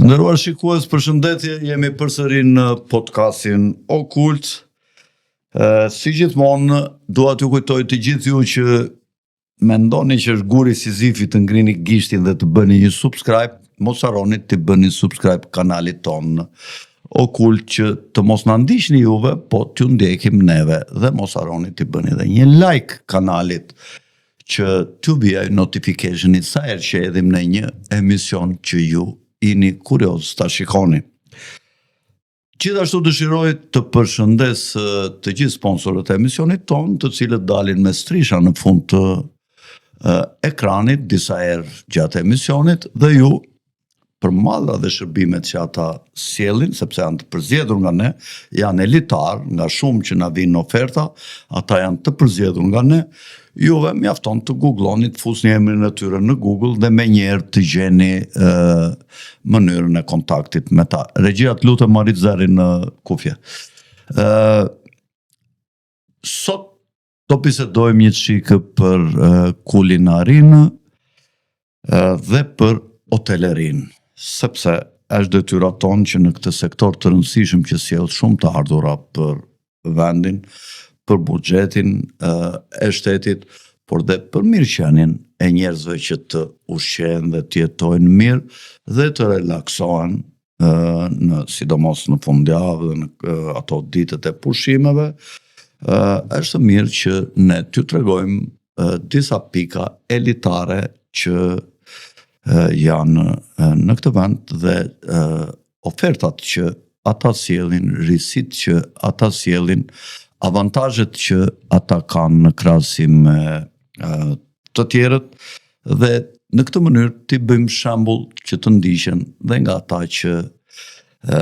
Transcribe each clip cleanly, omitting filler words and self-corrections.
Të nderuar shikues, përshëndetje, jemi përsëri në podcastin Okult. Si gjithmonë, dua t'ju kujtoj të gjithë ju që mendoni që është guri Sizifit të ngrini gishtin dhe të bëni një subscribe, mos harroni të bëni subscribe kanalit ton Okult që të mos na ndiqni juve, po t'ju ndjekim neve, dhe mos harroni të bëni dhe një like kanalit që t'ju vijë notificationi sa herë që edhim në një emision që ju jeni kurioz ta shikoni. Gjithashtu dëshiroj të përshëndes të gjithë sponsorët e emisionit ton, të cilët dalin me strisha në fund të ekranit disa herë gjatë emisionit, dhe ju për mallra dhe shërbimet që ata sjellin, sepse janë të përzgjedhur nga ne, janë elitar, nga shumë që na vinë oferta, ata janë të përzgjedhur nga ne. Juve mjafton të googloni, të fusni emrin e tyre në Google dhe menjëherë të gjeni mënyrën e kontaktit me ta. Regjia, të lutem marrit zërin në kufje. Sot do bisedojmë një çikë për kulinarinë dhe për hotelerinë, sepse është detyra tonë që në këtë sektor të rëndësishëm që sjell shumë të ardhura për vendin, për buxhetin e shtetit, por dhe për mirëqenien e njerëzve që të ushqehen dhe të jetojnë mirë dhe të relaksohen sidomos në fundjavë dhe në ato ditët e pushimeve, është mirë që ne t'ju tregojmë disa pika elitare që janë në këtë vend dhe ofertat që ata sjellin, risitë që ata sjellin, avantazhet që ata kanë në krahasim me të tjerët, dhe në këtë mënyrë t'i bëjmë shembull që të ndiqen dhe nga ata që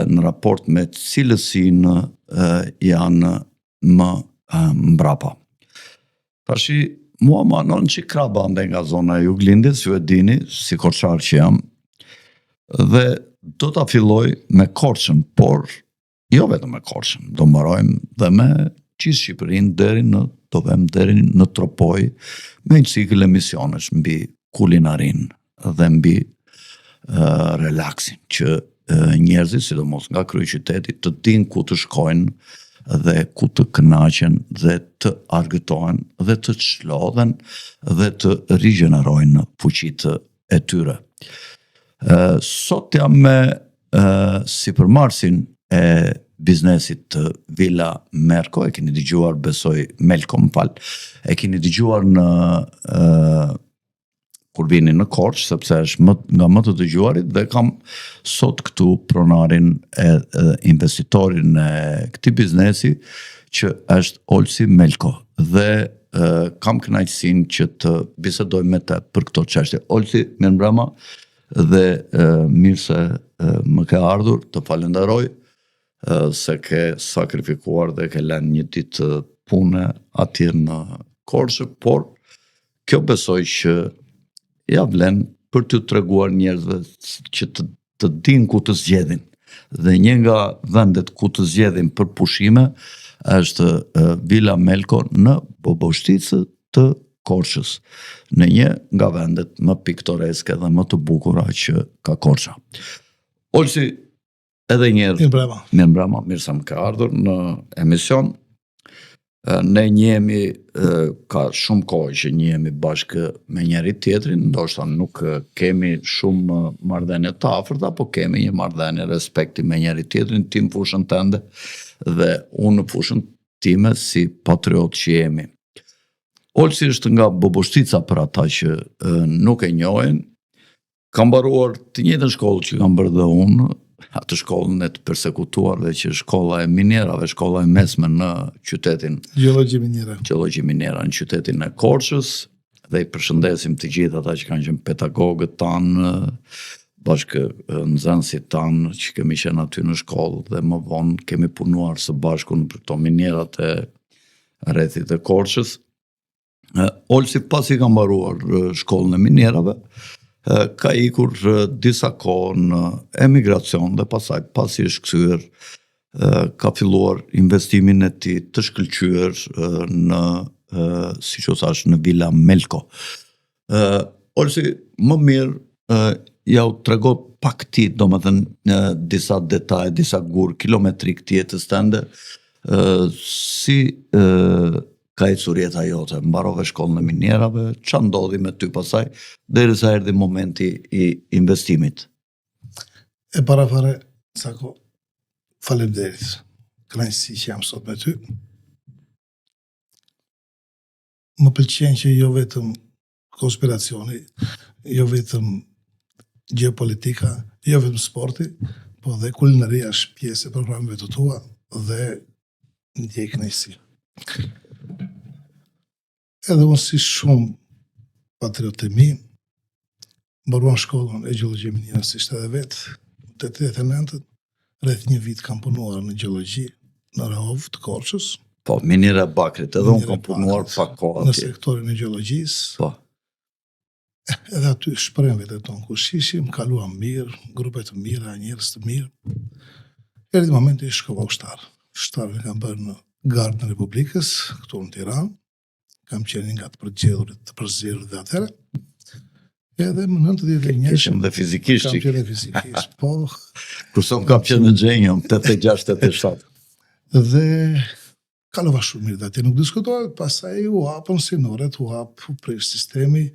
në raport me cilësinë janë më mbrapa. Tashi, mua më anon që kraba ndaj nga zona e Juglindit, ju e dini, si korçar që jam, dhe do ta filloj me Korçën, por jo vetëm me Korçën, do mbarojmë dhe me gjithë Shqipërinë deri në Tropoj, me një cikël emisionesh mbi kulinarinë dhe mbi relaksin, që njerëzit, sidomos nga kryeqyteti, të dinë ku të shkojnë dhe ku të kënaqen dhe të argëtohen dhe të çlodhen dhe të rigjenerojnë fuqitë e tyre. Sot jam me sipërmarrësin e biznesit të Villa Merko, e keni dëgjuar, besoj, Melko, e keni dëgjuar në kur vini në Korçë, sepse është nga më të dëgjuarit, dhe kam sot këtu pronarin e investitorin e këtij biznesi, që është Olsi Melko, dhe kam kënaqësinë që të bisedoj me të për këto çështje. Olsi, mirëmbrëma, dhe mirë se më ke ardhur, të falenderoj se ke sakrifikuar dhe ke lënë një ditë pune atje në Korçë, por kjo besoj që ja vlen për t'ju treguar njerëzve që të dinë ku të zgjedhin. Dhe një nga vendet ku të zgjedhin për pushime është Villa Melko në Boboshticë të Korçës, në një nga vendet më piktoreske dhe më të bukura që ka Korça. Olsi, edhe njerë, mirëmbrëma, mirë se më ka ardhur në emision. Ne njehemi, ka shumë kohë që njehemi bashkë me njëri tjetrin, ndoshta nuk kemi shumë marrëdhënie të afërta, po kemi një marrëdhënie respekti me njëri tjetrin, ti në fushën tënde dhe unë në fushën time si patriot që jemi. Olsi është nga Boboshtica, për ata që nuk e njohin. Kam mbaruar të njëjtën shkollë që kam bërë dhe unë, atë shkollën e të persekutuar dhe që shkolla e minierave, shkolla e mesme në qytetin Gjeologji Miniera në qytetin e Korçës, dhe i përshëndesim të gjithë ata që kanë qenë pedagogët tanë, bashkë nxënësit tanë që kemi qenë aty në shkollë, dhe më vonë kemi punuar së bashku në këto minierat e rrethit të Korçës. Olsi, pasi ka mbaruar shkollën e minierave, ka ikur disa kohë në emigracion dhe pasaj pasi është kthyer, ka filluar investimin e tij të shkëlqyer në, siç u thash, në Villa Melko. Olsi, më mirë ja u trego pak ti, domethënë disa detaj, disa gur kilometrik të jetës tënde, si ka ecur jeta jote, mbarove shkollën e minjerave, ç'a ndodhi me ty pasaj, derisa erdhi momenti i investimit? E para fare, Sako, faleminderit. Kënaqësi që jam sot me ty. Më pëlqen që jo vetëm konspiracioni, jo vetëm geopolitika, jo vetëm sporti, po dhe kulinaria është pjesë e programeve të tua dhe ndjej kënaqësi. Edhe unë si shumë patriot të mi, mbaruam shkollën e gjeologji minjerësisht edhe vetë, të 89, rreth një vit kam punuar në gjeologji në Rahov të Korçës. Po, minjera Bakrit, edhe unë kam punuar pak kohë në atje. sektorin e gjeologjisë. Po, Edhe aty shprehëm vetën tonë ku shishim, kaluam mirë, grupe të mira, njerëz të mirë. Erdhi momenti i shkova ushtar. Ushtarën e kam bërë në Gardën e Republikës, këtu në Tiranë. Kam qenë nga të përzgjedhurit dhe atëherë. Edhe më 91 kishim dhe fizikisht. kam qenë fizikisht, po. Kurse unë kam qenë në Gjenjëm, 86-87. Dhe kalova shumë mirë dhe atje nuk diskutohet, pastaj u hapën sinoret, u hap u prish sistemi,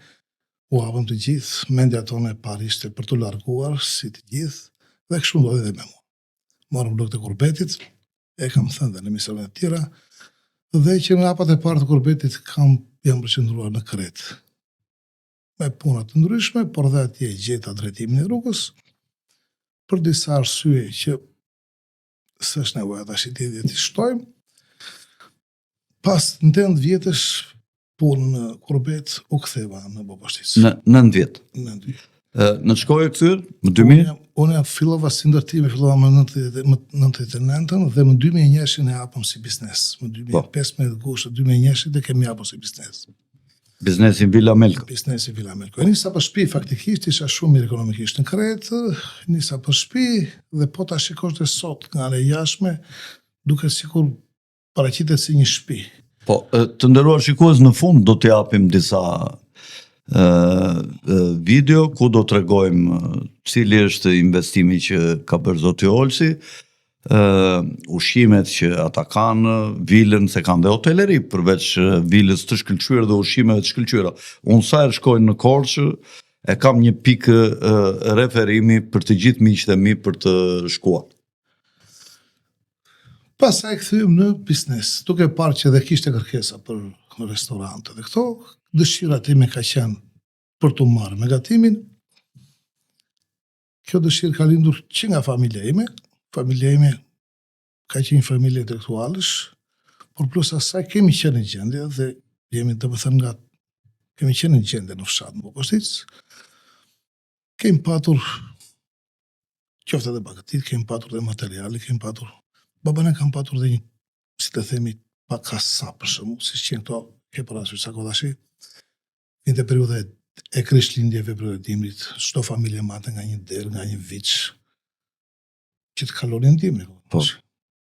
u hapën të gjithë, mendja tonë e parë ishte për të larguar si të gjithë, dhe kështu ndodhi edhe me mua. Morëm blokët e kurbetit, e kam thënë dhe në emisionet të tjera, dhe që në hapat e parë të kurbetit jam përqendruar në Kretë. Me puna të ndryshme, por dhe atje gjeta drejtimin e rrugës, për disa arsye që s'është nevoja tash të shtojmë. Pas 80 vjetësh punë në kurbet u ktheva në Boboshticë. Në 9 vjet. Në 9 vjet. Në të shkojë këtyr, më 2000? Unë fillova si ndërtime, fillova më 99 dhe më 2001 e hapëm si biznes. Më 2015 gusht 2001 e kemi hapur si biznes. Biznesi Villa Melko. Biznesi Villa Melko. E nisa për shtëpi, faktikisht isha shumë mirë ekonomikisht në Kretë, nisa për shtëpi dhe po ta shikosh dhe sot nga ale jashme, duke sikur paraqitet si një shtëpi. Po, të nderuar shikues, në fund do t'i japim disa video ku do t'rregojmë cili është investimi që ka bërë zoti Olsi, ushqimet që ata kanë, vilën, se kanë dhe hoteleri, përveç vilës të shkëlqyer dhe ushqimeve të shkëlqyera. Unë sa herë shkoj në Korçë, e kam një pikë referimi për të gjithë miqtë e mi për të shkuar. Pastaj kthyem në biznes, duke parë që dhe kishte kërkesa për restorante dhe këto, dëshira time ka qenë për të marrë me gatimin. Kjo dëshirë ka lindur që nga familja ime ka qenë familje intelektualësh, por plus asaj kemi qenë në gjendje dhe jemi kemi qenë në gjendje në fshat në Boboshticë. Kemi patur qoftë edhe bagatit, kemi patur dhe materiale, kemi patur babane kam patur dhe një, si të themi, pak kasa për shembull, si që këto ke parasysh sa kodashi, vinte periudha e krishtlindjeve për dimrit, çdo familje mate nga një derë, nga një viç, që të kalonin dimri. Po.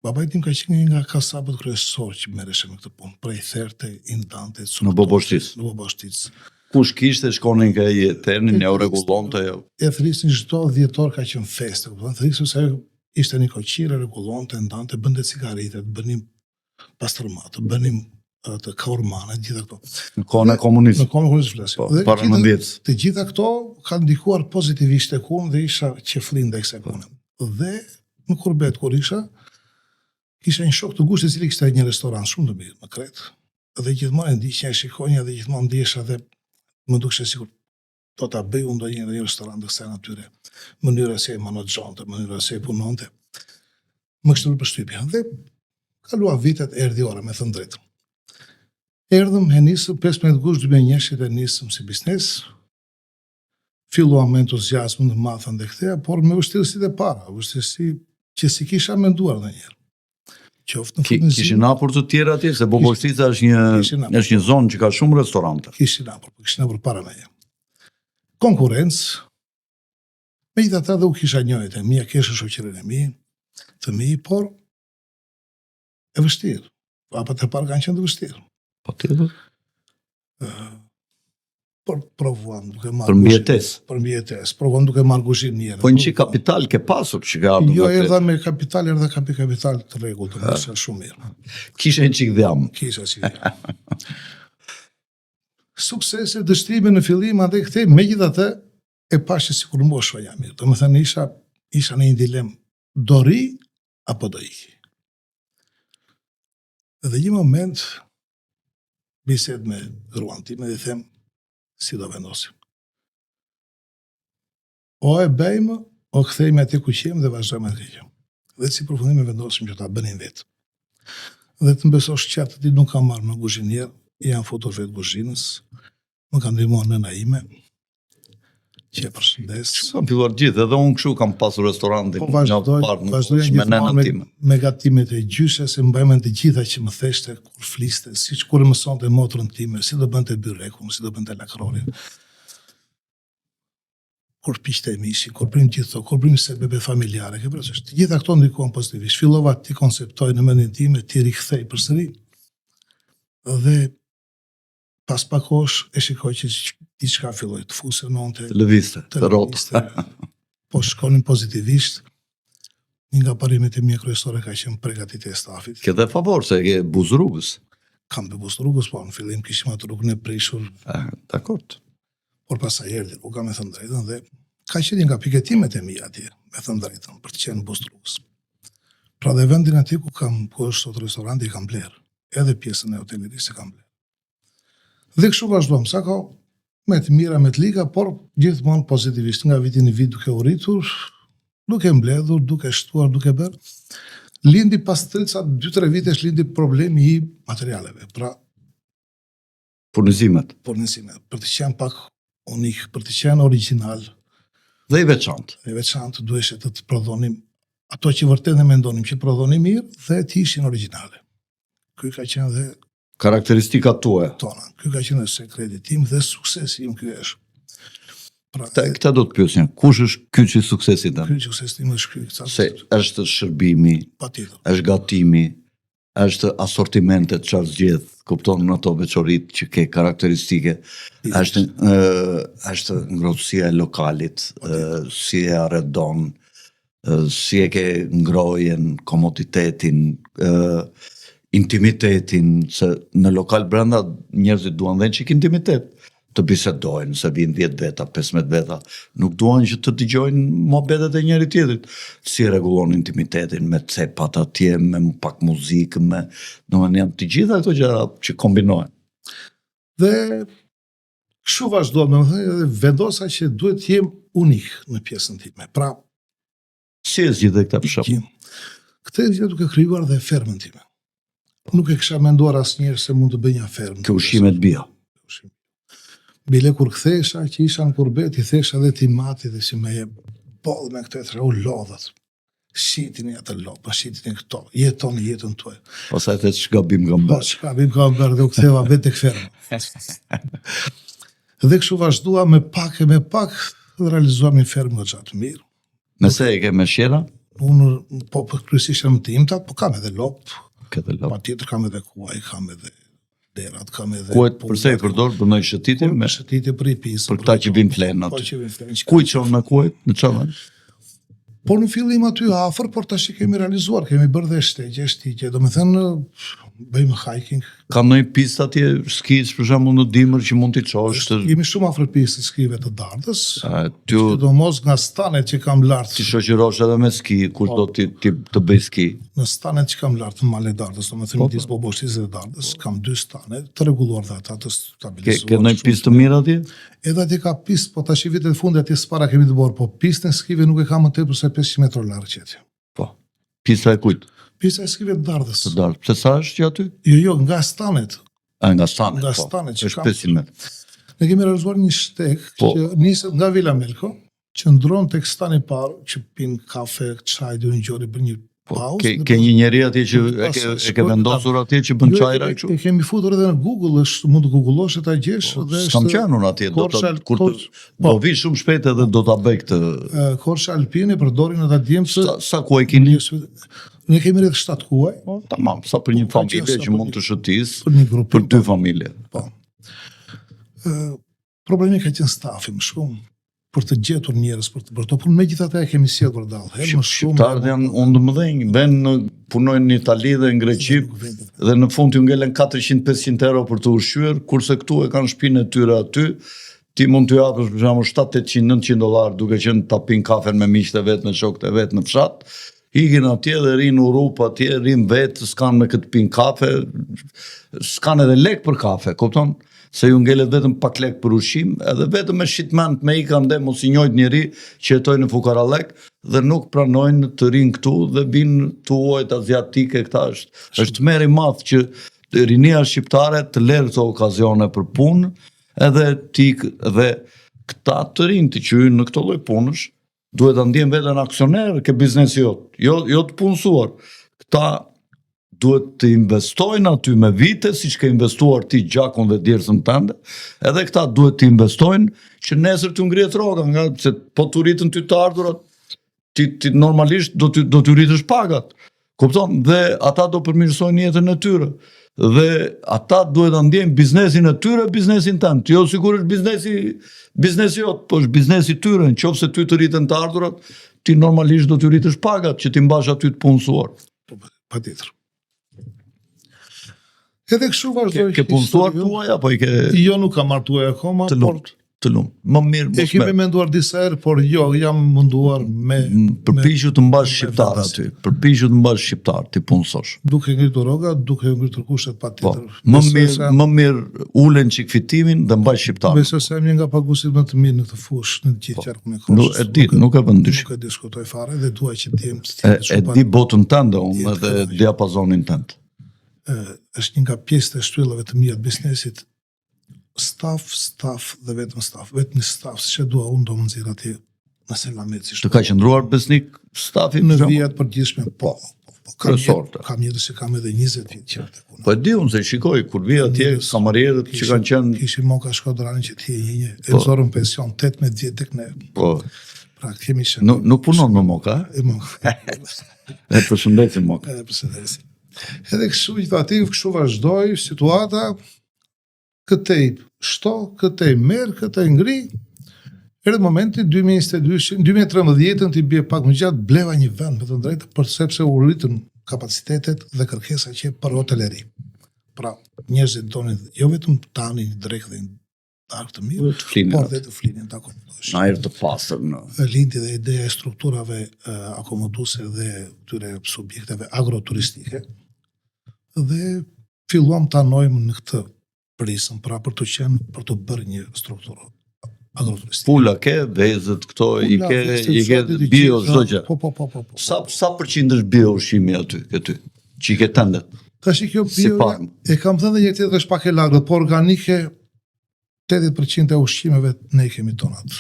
Babaj tim ka qenë nga kasapët kryesor që merreshe me këtë punë, prej therte, indante, Në Boboshticë. Në Boboshticë. Kush kishte shkonin nga ternin, ja u rregullonte. E thrisin çdo dhjetor ka qenë festë, kupton? Thrisin se ishte një koqire, rregullonte, ndante, bënte cigaritet, bënim pastërmat, bënim të kaurmane, gjitha këto. Në kohën e komunizmit. Në kohën e komunizmit flasim. Po, Dhe para 90. të gjitha këto kanë ndikuar pozitivisht tek unë dhe isha qeflin ndaj kësaj pune. Dhe në kurbet kur isha një shok të ngushtë i cili kishte një restoran shumë të mirë në Kretë. Dhe gjithmonë e ndiqja, e shikonja dhe gjithmonë ndjesha dhe më dukshte sikur do ta bëj unë ndonjë restorant të kësaj natyre. Mënyra se e menaxhonte, mënyra se e punonte. Më kështu përshtypja. Dhe kalua vitet, erdhi ora me thënë drejtë. Erdhëm, e nisëm 15 gusht 2001 e nisëm si biznes. Filluam me entuziazëm të madh ndaj këtij, por me vështirësitë e para, vështirësi që si kisha menduar ndonjëherë. Qoftë në furnizim. Kishin hapur të tjera atje, se Boboshtica është një zonë që ka shumë restorante. Kishin hapur para meje. Konkurrencë, megjithatë dhe u kisha njëjtë, mia kisha shoqërinë e mi, të mi, por e vështirë. Hapat e parë kanë qenë të vështirë. Patjetër. provuam duke marrë Për mbijetesë. Për mbijetesë. Provuam duke marrë kuzhinë një herë. Po një kapital ke pasur që ka ardhur. Jo, erdha me kapital, erdha kapital të rregullt, të mësa shumë mirë. Kishe një qik dhjam. Kisha si dhjam. Suksese, dështrime në fillim, andaj kthej, megjithatë e pashë sikur mboshva jam mirë. Domethënë isha në një dilemë, do ri apo do iki. Dhe një moment bised me gruan time dhe them si do vendosim. O e bëjmë, o kthejmë aty ku qem dhe vazhdojmë atë që. Dhe si përfundim e vendosim që ta bënin vetë. Dhe të mbesosh qatë ti nuk kam marrë në kuzhinier, janë futur vetë kuzhinës, më kanë ndihmuar nëna ime, që e përshëndes. Kam filluar gjithë, edhe unë kështu kam pasur restorantin. Po vazhdoj gjithmonë me gatimet e gjyshes, se mbajmën të gjitha që më theshte kur fliste, siç kur mësonte motrën time, si do bënte byrekun, si do bënte lakrorin. Kur piqte mishin, kur prim gjithë, kur prim sebebe familjare, ke parasysh. Të gjitha këto ndikuan pozitivisht. Fillova ti konceptoj në mendjen time, ti rikthej përsëri. Dhe pas pak kohësh e shikoj që diçka filloi të funksiononte, të lëvizte, të rrotë. Po shkonin pozitivisht. Një nga parimet e mia kryesore ka qenë përgatitja e stafit. Ke dhe favor se ke buz rrugës. Kam be buz rrugës, po në fillim kishim atë rrugën e prishur. Dakord. Por pasaj erdhi rruga, me thënë drejtën, dhe ka qenë nga piketimet e mia atje, me thënë drejtën, për të qenë buz rrugës. Pra dhe vendin aty ku është sot restoranti kam bler, edhe pjesën e hotelerisë kam bler. Dhe kështu vazhdojmë, sa ka me të mira, me të liga, por gjithmonë pozitivisht, nga vitin i vit duke u rritur, duke mbledhur, duke shtuar, duke bërë. Lindi pas 2-3 vitesh lindi problemi i materialeve, pra furnizimet, për të qenë pak unik, për të qenë original. Dhe i veçantë. E veçantë duheshe të prodhonim ato që vërtet ne mendonim që prodhonim mirë dhe të ishin originale. Ky ka qenë dhe karakteristikat tuaja. Tona. Ky ka qenë sekreti tim dhe suksesi im ky është. Pra, këta do të pyesin, kush është ky që suksesi tënd? Ky suksesi im është ky. Se është shërbimi, patjetër. Është gatimi, është asortimentet çfarë zgjedh, kupton në ato veçoritë që ke karakteristike, është ngrohtësia e lokalit, si e arredon, si e ke ngrojen, komoditetin, intimitetin, se në lokal brenda njerëzit duan dhe një çik intimitet, të bisedojnë, se vinë 10 veta, 15 veta, nuk duan që të dëgjojnë mohabetet e njëri tjetrit, si rregullon intimitetin, me cepat atje, me pak muzikë, janë të gjitha këto gjëra që kombinohen. Dhe kështu vazhdojmë, dhe vendosa që duhet të jem unik në pjesën time. Pra, si e zgjidhe këtë për shembull? Këtë e zgjidhe duke krijuar dhe fermën time. Nuk e kisha menduar asnjëherë se mund të bëj një fermë. Kë ushqimet bio. Bile kur kthesha që isha në kurbet, i thesha dhe ti mati dhe si me je bollë me këtë e thre, u lodhët. Shitin e atë lopë, shitin e këto, jeton jetën tuaj. Pastaj të shkabim nga Po, shkabim nga bërë dhe u ktheva vetë tek ferma. Dhe kështu vazhdua me pak dhe realizuam një fermë nga gjatë mirë. Nëse e ke me shjera? Unë, po kryesisht më të imtat, po kam edhe lopë. Patjetër kam edhe kuaj, kam edhe derat, kam edhe... Kuajt përse i përdor, bënoj shëtitje? Shëtitje për i pisë. Për këta që vinë flenat. Kuj qonë në kuajt, në qanë? Po në fillim aty afër, por tash kemi realizuar, kemi bërë dhe shtegje, shtitje, do me thënë, bëjmë hiking. Ka ndonjë pistë atje skis, për shembull në dimër që mund t'i çosh? Jemi shumë afër pistës skive të Dardës. Ty do mos nga stanet që kam lart. Ti shoqërosh edhe me ski, kush do të bëj ski? Në stanet që kam lart në malë e Dardës, do me thënë midis Boboshtisë dhe Dardës, kam 2 stanet të rregulluar dhe ata të stabilizuar. Ke ndonjë pistë të mirë atje? Edhe atje ka pistë, po tash i vitet e fundit atje s'para kemi të bërë, po pistën skive nuk e kam më tepër se 500 metra larg atje. Po. Pista e kujt? Pista e skive të Dardës. Të Dardës. Pse sa është që aty? Jo, nga stanet. Nga stanet. Nga stanet që kam. 500 metra. Ne kemi realizuar një shteg që niset nga Vila Melko, që ndron tek stani i parë, që pin kafe, çaj, dy ngjori për një pauzë. Ke një njeri atje që e ke vendosur atje që bën çajra kështu? E kemi futur edhe në Google, mund të googullosh e ta gjesh dhe është. S'kam qenë unë atje, do vi shumë shpejt edhe do ta bëj këtë. Korça alpine përdorin ata djemtë. Sa kuaj keni? Ne kemi rreth 7 kuaj. Tamam, sa për një familje që mund të shëtis për një grup, për 2 familje. Po. Problemi ka qenë stafi më shumë, për të gjetur njerëz për të bërë to punë, megjithatë e kemi sjellë vërdall. Shqiptarët janë undëmdhenj, punojnë në Itali dhe në Greqi dhe në fund ju ngelen 400-500 euro për të ushqyer, kurse këtu e kanë shtëpinë e tyre aty. Ti mund t'ju japësh për shembull 700-800 $900 duke qenë ta pinë kafen me miqtë e vet, me shokët e vet në fshat. Ikin atje dhe rinë Europë atje, rinë vetë, s'kanë me këtë pinë kafe, s'kanë edhe lek për kafe, kupton? Se ju ngelet vetëm pak lek për ushqim, edhe vetëm me shitment me i kanë dhe mos i njojt njëri që jetojnë në fukarallek dhe nuk pranojnë të rinë këtu dhe binë të uajt aziatike, këta është meri madh që rinia shqiptare të lërë këto okazione për punë, edhe dhe këta të rinë të qyjnë në këto lloj punësh, duhet të ndjen veten aksioner ke biznesi jot, jo të punësuar. Këta duhet të investojnë aty me vite, si që ke investuar ti gjakun dhe djersën tënde, edhe këta duhet të investojnë që nesër të ngrihet rroga, nga se po të rritën ty të ardhurat, ti normalisht do të rritësh pagat. Kupton? Dhe ata do përmirësojnë jetën e tyre. Dhe ata duhet të ndjejnë biznesin e tyre, biznesin tënd. Jo sigurisht biznesi jot, po është biznesi tyre, nëse ty të rritën të ardhurat, ti normalisht do të rritësh pagat që ti mbash aty të punësuar. Patjetër. Edhe kështu vazhdoj. Ke punësuar tuaj apo i ke? Jo, nuk kam marrë tuaj akoma, të lumt. Më mirë mos. E kemi menduar disa herë, por jo, jam munduar me përpiqu të mbash shqiptar aty. Përpiqu të mbash shqiptar, ti punësosh. Duke ngritur rroga, duke ngritur kushtet patjetër. Më mirë ulen çik fitimin dhe mbash shqiptar. Besoj se jam një nga paguesit më të mirë në këtë fushë, në të gjithë qarkun e kohës. Nuk e vën dyshim. Nuk e diskutoj fare dhe dua që të jem e di botën tënde unë dhe diapazonin tënd. Është një nga pjesët e shtyllave të mia të biznesit. Staf dhe vetëm staf. Vetëm staf, si që dua unë do më nxjerr atje në selamet. Të ka qëndruar besnik stafi? Në vijat përgjithshme, po. Kryesorët. Kam njerëz që kam edhe 20 vjet që të punoj. Po e di unë se shikoj, kur vi atje, kamarierët që kanë qenë... Kishim Moka Shkodrani që ti e e zorën pension, 18 vjet tek ne. Po. Pra, kemi që... Nuk punon me Moka, e? Moka. E përshëndesim Moka. E përshëndesim. Edhe kështu vazhdoi situata, këtej shto, këtej merë, këtej ngri. Erdhi momenti 2013 t'i bie pak më gjatë, bleva një vend me të drejtë për sepse u rritën kapacitetet dhe kërkesa që për hoteleri. Pra, njerëzit donin jo vetëm tanin drejt dhe darkë të mirë, por dhe të flinin të akomodosh. Në ajër të pastër në. Lindi dhe ideja e strukturave akomoduse dhe tyre subjekteve agroturistike. Dhe filluam të anojmë në këtë prisëm, pra për të bërë një strukturë agroturistike. Pula ke, vezët këto, i ke bio çdo gjë. Po. Sa përqind është bio ushqimi aty, këty, që i ke tëndet? Tash kjo bio, e kam thënë një tjetër është pak e lagët, por organike 80% e ushqimeve ne i kemi tonat.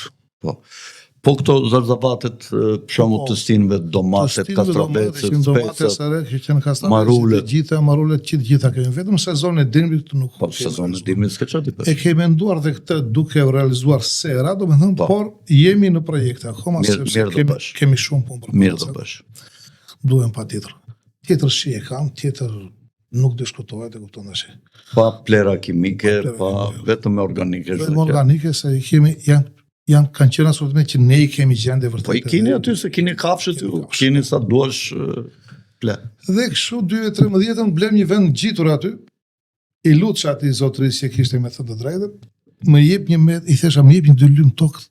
Po këto zarzavatet, për shembull të stinëve, domatet, kastravecet, specat, marulet. Marulet që të gjitha kemi, vetëm sezonin e dimrit nuk. Po sezonin e dimrit s'ka çfarë të bësh. E kemi menduar dhe këtë duke realizuar sera, domethënë, por jemi në projekte akoma sepse kemi shumë punë për të. Mirë do bësh. Duhem patjetër. Tjetër shi e kam, tjetër nuk diskutohet, e kupton tash. Pa plera kimike, pa vetëm organike. Vetëm organike se kemi kanë qenë asortiment që ne i kemi gjende vërtet. Po i keni aty se keni kafshët ju, keni sa duash ple. Dhe kështu 2013 blem një vend gjitur aty, i lutsh atij zotërisë që kishte me thënë të drejtën, më jep një met, i thesha më jep një 2 lymë tokë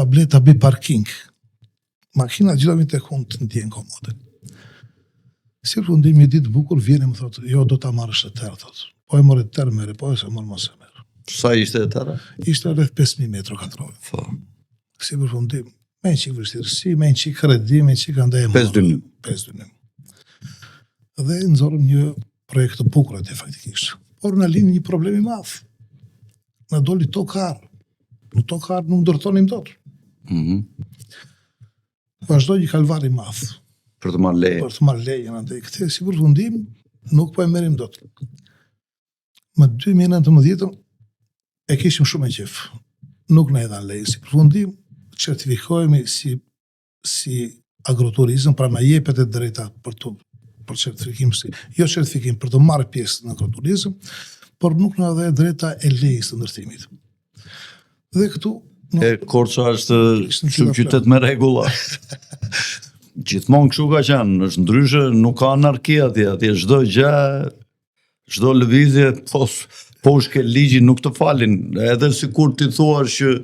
tableta bëj parking. Makina gjithë tek unë të ndjen komode. Si fundim një ditë bukur vjen e më thotë, jo do ta marrësh të tërë, thotë. Po e morë të tërë merë, po e se morë mos e merë. Sa ishte e tëra? Ishte rreth 5.000 metra katrore. Si përfundim, me një qikë vështirësi, me një qikë kredi, me një qikë andaj e morë. 5 dynim. Dhe nëzorëm një projekt të bukur atë faktikisht. Por në linë një problemi madh. Në doli tokar. Në tokar nuk ndërtonim dot. Vazhdoj një kalvari madh. Për të marrë leje. Për të marrë leje në ndaj. Këte si përfundim, nuk po e merim dot. Më 2019 e kishim shumë e qef. Nuk në edhan leje. Si përfundim, certifikohemi si agroturizm, pra na jepet e drejta për certifikim, jo certifikim, për të marrë pjesë në agroturizm, por nuk në edhe drejta e lejës të ndërtimit. Dhe këtu Korça është shumë qytet me rregulla. Gjithmonë kështu ka qenë, është ndryshe, nuk ka anarki atje çdo gjë, çdo lëvizje, po shkel ligjin nuk të falin, edhe sikur ti thuash që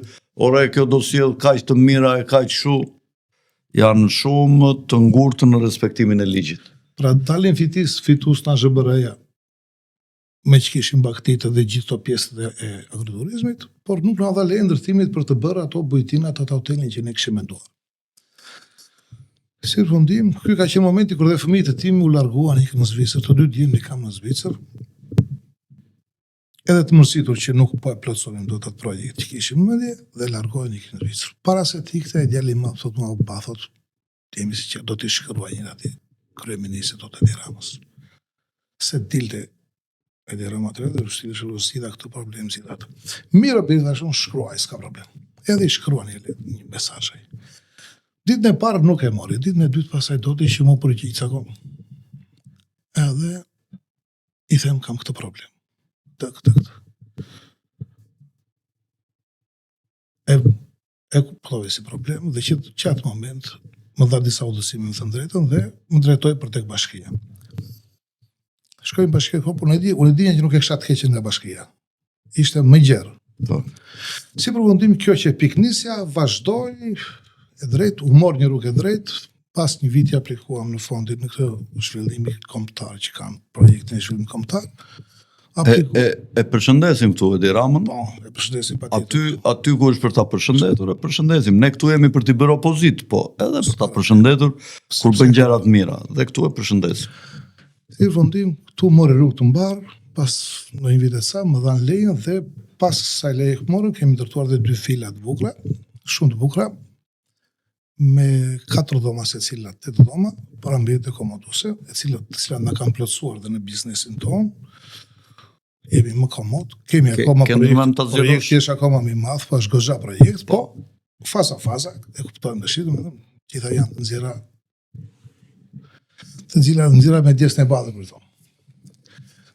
ore kjo do sjell kaq të mira e kaq kështu, janë shumë të ngurtë në respektimin e ligjit. Pra dalin fitus në ZBR-ja, me që kishin baktitë dhe gjithë të pjesët e agriturizmit, por nuk na dha leje ndërtimit për të bërë ato bujtinat atë hotelin që ne kishim menduar. Si fundim, ky ka qenë momenti kur dhe fëmijët e tim u larguan ikën në Zvicër, të dy djem ne kam në Zvicër. Edhe të mësitur që nuk po e plotësonin dot atë projekt që kishim në mendje dhe largohen ikën në Zvicër. Para se të ikte djali im thot mua ba thot, jemi si që do t'i shkruaj një aty kryeministit të Edi Ramës. Se dilte Edi Rama të redhe, vështirë shëllësida këtë problem si datë. Mirë për i thashun, shkruaj, s'ka problem. Edhe i shkruan një mesazh. Ditën e parë nuk e mori, ditën e dytë pasaj doti që mu përgjigj cakon. Edhe i them kam këtë problem. Këtë. E kuptoj si problem dhe që atë moment më dha disa udhësime më thënë drejtën dhe më drejtoj për tek bashkia. Shkojmë bashkia, por unë e di që nuk e kisha të keqen nga bashkia. Ishte më gjerë. Si përfundim kjo që piknisja vazhdoi e drejt, u mor një rrugë e drejt, pas një viti aplikuam në fondin në këtë zhvillimi kombëtar që kanë projektin e zhvillimit kombëtar. E përshëndesim këtu Edi Ramën. Po, e përshëndesim patjetër. Aty ku është për ta përshëndetur, e përshëndesim. Ne këtu jemi për t'i bërë opozit, po edhe për ta përshëndetur kur bën gjëra të mira, dhe këtu e përshëndesim. Si fundim, këtu mori rrugë të mbarë, pas në një vit e sa, më dhanë lejen dhe pas kësaj leje që morën, kemi ndërtuar dhe 2 villa të bukura, shumë të bukura, me 4 dhoma se cilat, 8 dhoma, për ambjente komoduse, të cilat na kanë plotësuar dhe në biznesin tonë. Jemi më komod, kemi akoma projekti është akoma më i madh, po është goxha projekt, po faza e kuptojmë dëshirën, gjitha janë të nxjerra me djesën e badhe për thonë.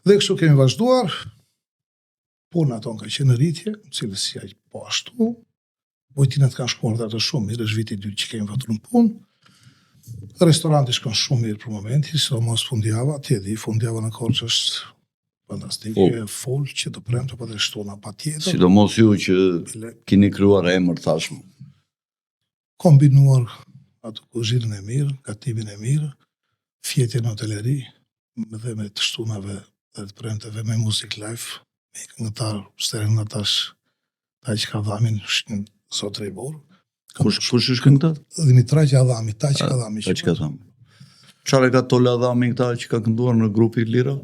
Dhe kështu kemi vazhduar, puna tonë ka qenë në rritje, cilësia po ashtu, bujtinat kanë shkuar dhe atë shumë mirë, është viti 2 që kemi vëtur në punë, restoranti shkon shumë mirë për momenti, sidomos fundjava, tjedi, fundjava në Korçë është fantastike, full që të premte po dhe shtuna patjetër. Sidomos ju që keni krijuar emër tashmë. Kombinuar atë kuzhinën e mirë, gatimin e mirë, fjetjen në hoteleri, dhe me të shtunave dhe të premteve me muzik live, me këngëtar, serenatash, Taqi Adhami, Zotri i Borë. Kush është këngëtar? Dimitraj Adhami, Taqi Adhami. Taqi Adhami. Çfarë ka Tole Adhami këta që ka kënduar në grupi Lira?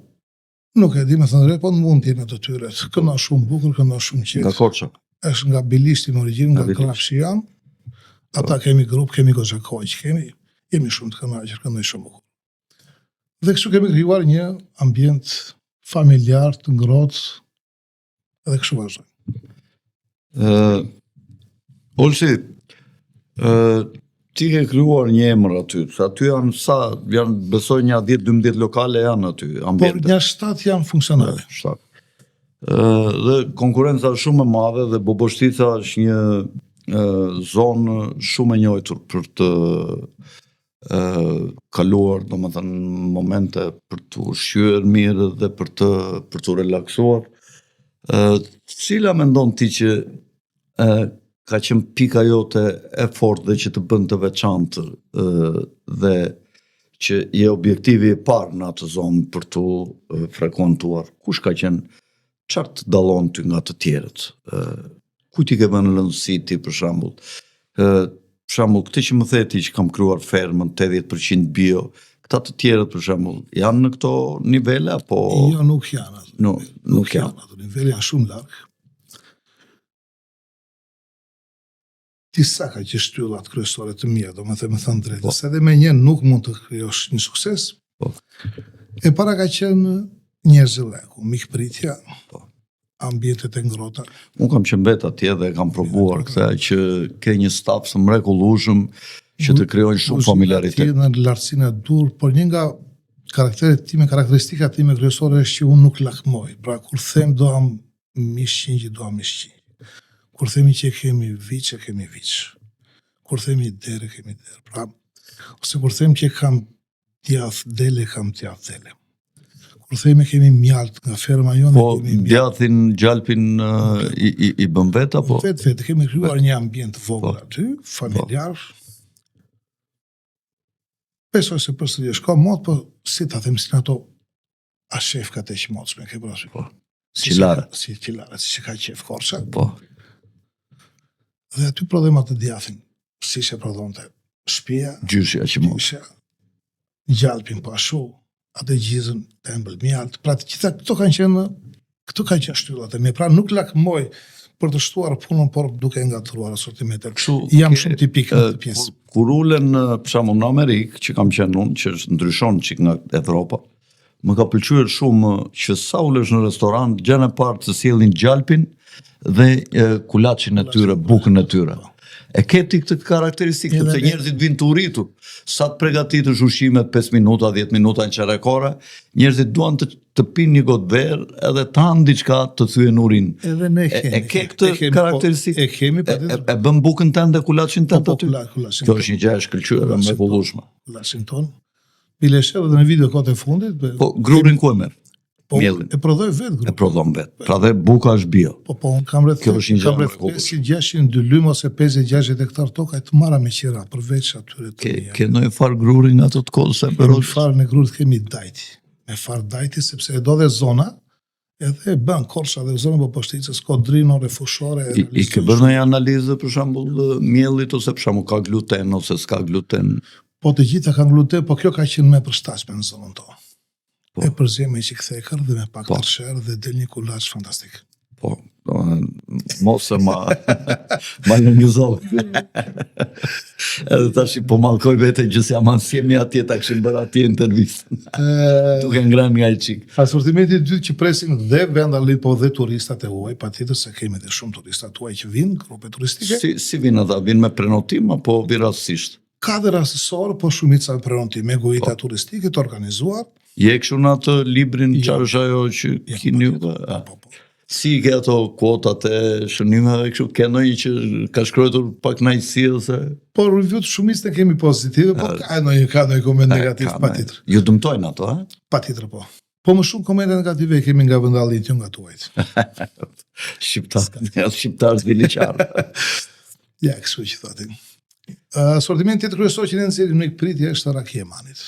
Nuk e di me thënë drejt, po në mund t'jene të tyre. Këna shumë bukur, këna shumë qetë. Nga Korça. Është nga Bilishti në origjinë, nga Krafshian. Ata kemi grup, kemi Gozakoj që jemi shumë të kënaqur, këndoj shumë bukur. Dhe kështu kemi krijuar një ambient familjar, të ngrohtë, edhe kështu vazhdojmë. Olsi, ti ke krijuar një emër aty, aty janë besoj një 10-12 lokale janë aty, ambiente. Por një 7 janë funksionale. 7. Dhe konkurenca është shumë e madhe dhe Boboshtica është një zonë shumë e njohur për të kaluar, domethënë momente për të ushqyer mirë dhe për të relaksuar. Cila mendon ti që ka qenë pika jote e fortë dhe që të bën të veçantë dhe që je objektivi i parë në atë zonë për të frekuentuar? Kush ka qenë, çfarë të dallon ty nga të tjerët? Ku ti ke vënë rëndësi ti për shembull? Për shembull, këtë që më the ti që kam krijuar fermën 80% bio, këta të tjerët për shembull, janë në këto nivele apo? Jo, nuk janë ato. Nuk janë. Ato nivele janë shumë larg. Disa ka që shtyllat kryesore të mia, do me thënë drejtë, se edhe me një nuk mund të krijosh një sukses. E para ka qenë njerëzillaku, mikpritja, ambientet e ngrohta. Unë kam qenë vet atje dhe kam provuar këtë që ke një staf të mrekullueshëm që të krijojnë shumë familiaritet. Në lartësinë e dur, por një nga karakteristikat time kryesore është që unë nuk lakmoj. Pra kur them do am mish qingj, do am mish qingj. Kur themi që kemi viç, e kemi viç. Kur themi derë, kemi derë. Pra, ose kur themi që kam djath dele, kam djath dele. Kur themi kemi mjalt nga ferma jone, Po, kemi mjalt. djathin, gjalpin i bën vet apo? Vetë, kemi krijuar një ambient vogël aty, familjar. Besoj se përsëri ka mod, po si ta them si ato a shefkat e qmocme, ke parasysh. Po. Si Qilare. Si qilare, si që ka qef korsa. Po. Dhe aty prodhojmë atë djathin, si që prodhonte shtëpia, Gjyshja që mos. gjysha, gjalpin po ashtu, atë gjizën të embël mjalt. Pra të gjitha këto kanë qenë shtyllat e mia. Pra nuk lakmoj për të shtuar punën, por duke ngatruar asortimentet. Jam shumë tipik në këtë pjesë. Kur ulen për shembull në Amerikë, që kam qenë unë, që ndryshon çik nga Evropa, më ka pëlqyer shumë që sa ulesh në restoran, gjën e parë të sjellin gjalpin dhe kulaçin e tyre, bukën e tyre. E ke ti këtë karakteristikë, sepse njerëzit vinë të uritur. Sa të përgatitësh ushqimet 5 minuta, 10 minuta në çerekore, njerëzit duan të pinë një gotë verë edhe të hanë diçka të thyen urin. Edhe ne kemi. E ke këtë karakteristikë? E kemi, patjetër. E bën bukën tënde kulaçin tënd aty? Kulaçin. Kjo është një gjë e shkëlqyer dhe e mrekullueshme. Kulaçin ton. Bile shëllë dhe në video kote fundit. Po, grurin ku e merr? Po, Mielin. e prodhoj vetë E grupin. prodhon vetë. Pra dhe buka është bio. Po, unë kam rreth Kjo është një gjë e mrekullueshme. 500-600 dylym ose 50-60 hektar toka e të marra me qira, përveç atyre të mia. Ke ndonjë far gruri nga ato të kohës se Për farën e grurit kemi dajti. Me farë dajti, sepse e do dhe zona, edhe bën korsa dhe zona po poshticës, kodrinore, fushore. I ke bërë ndonjë analizë për shembull miellit ose për shembull ka gluten ose s'ka gluten? Po të gjitha kanë gluten, po kjo ka qenë me përshtatshme në zonën tonë. E përzjem me qik thekër dhe me pak tërsher dhe del një kulaç fantastik. Po, mos e ma në njëzov. Edhe tash po mallkoj vete që si jam ansjemi atje ta këshim bërë atje intervistën. Duke ngrënë nga i qik. Asortimenti i dytë që presim dhe vendalit, po dhe turistat e huaj, patjetër se kemi dhe shumë turistat huaj që vinë, grupe turistike. Si vinë ata? Vinë me prenotim apo vi rastësisht? Ka dhe rastësor, po shumica me prenotim, me gojita turistike të organizuar. Je kështu në atë librin çfarë është ajo që keni ju? Po. Si ke ato kuotat e shënimeve kështu, ke ndonjë që ka shkruar pak kënaqësi ose? Po review të shumicën kemi pozitive, po ka ndonjë koment negativ patjetër. Ju dëmtojnë ato, ha? Patjetër po. Po më shumë komente negative kemi nga vendallit jo nga tuajt. Shqiptar zviliqar. Ja, kështu që thotim. Asortimenti tjetër kryesor që ne nxjerrim në pritje është rakia e manit.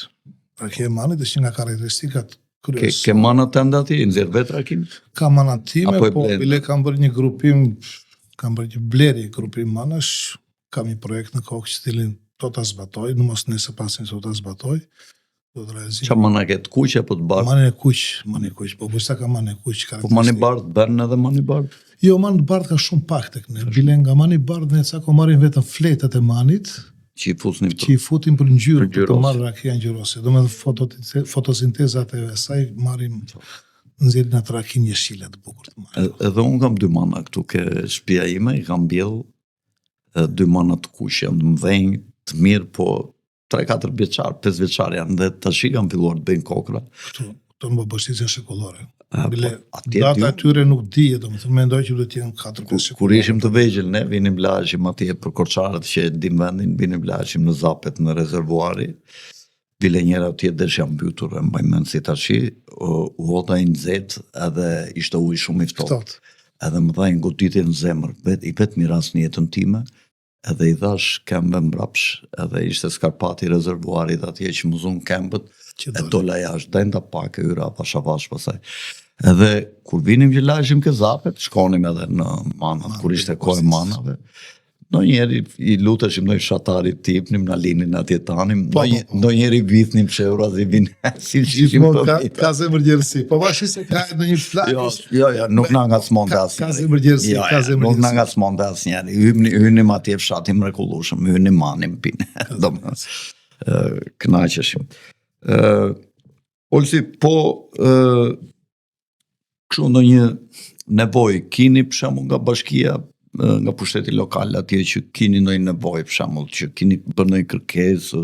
Rakia e manit është një nga karakteristikat kryesore. Ke manat të ndati, nxjerr vetë rakin? Ka manat time, po blend? bile kam bërë një grupim, kam bërë një blerje grupim manash, kam një projekt në kokë që cilin do ta zbatoj, në mos nëse pasin do ta zbatoj. Do të realizoj. Qa mana ke të kuq apo të bardh? Mani e kuq, po përsa ka mani e kuq Po mani bardh, bërnë edhe mani bardh? Jo, mani bardh ka shumë pak tek ne. Bile nga mani bardh ne ca ko marrin vetëm fletët e manit, Që i fusnin që i futin për ngjyrë, Për për të marrë rakia ngjyrose. Do me dhe fotosintezat e saj marrim nxjerrin atë rakin jeshile të bukur të marrim. Edhe unë kam 2 mana këtu ke shtëpia ime, i kam bjell 2 mana të kuq, janë të mëdhenj, të mirë, po 3-4 vjeçar, 5 vjeçar janë dhe tash i kam filluar të bëjnë kokra. Këto në bështitën shekullore. Bile atje data atyre nuk dije, do më thëmë mendoj që do t'jenë 4-5 shekullore. Kur ishim të vegjël, ne vinim lashim atje për korçarët që e dim vendin, vinim lashim në zapet në rezervuari, bile njëra atje desh janë mbytur, e mbaj mend si tashi, vota i nxehtë edhe ishte ujë shumë i ftohtë. Edhe më dhajnë goditje në zemër, i vetë miras në jetën time, edhe i dhash kembe mbrapsh, edhe ishte skarpati rezervuarit atje që më zunë kembët, e dola jashtë, dajnë pak e yra, pasavash pasaj. Edhe kur vinim që lashim ke zapet, shkonim edhe në manat, kur ishte kohë e manave, do njeri i luteshim në shatari tipnim, në linin atje tanim, do njeri vithnim qeura dhe vinë si që ishim për mi. Ka zemërgjerësi, po vashi se ka edhe një flak. Jo, nuk na nga s'monde asë. Ka zemërgjerësi, ka zemërgjerësi. Nuk na nga s'monde asë njeri, hynim atje fshatim mrekullushëm, hynim manim pine, do më kënaqeshim. Olsi, po kështu ndonjë nevojë kini për shembull nga bashkia, nga pushteti lokal atje që kini ndonjë nevojë për shembull që kini bërë ndonjë kërkesë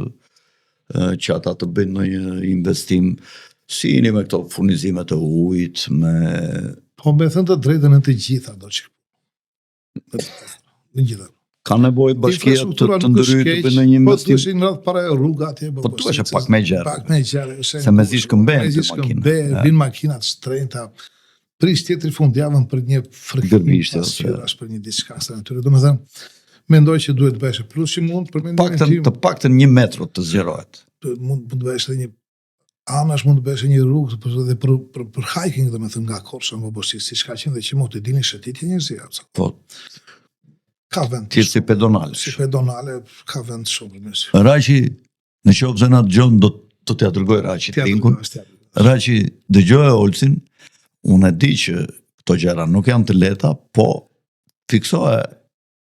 që ata të bëjnë ndonjë investim, si jeni me këto furnizimet e ujit, me Po me thënë të drejtën e të gjitha do që Në gjitha. Ka nevojë bashkia të ndryhet në një investim. Po të në radhë para rruga atje. Po tu është pak me gjerë. Pak me gjerë. Se me zi shkëmben të makina. Vinë makinat shtrenjta. Pris tjetri fundjavën për një fërkimi pasqyrash, për një diçka së natyre. Domethënë, mendoj që duhet bëhesh plus që mund për mendimin tim. Të paktën 1 metro të zgjerohet. Mund të bëhesh edhe një anash, mund të bëhesh një rrugë edhe për hiking, domethënë nga Korça në Bobosi, siç ka qenë dhe që mund të dilin shëtitje njerëzia. Po. Ka vend. Ti si pedonale. Si pedonale ka vend shumë mirë. Raqi, në qoftë se na dëgjon do t'ja dërgoj Raqit linkun. Raqi dëgjoj Olcin, unë e di që këto gjëra nuk janë të lehta, po fiksohe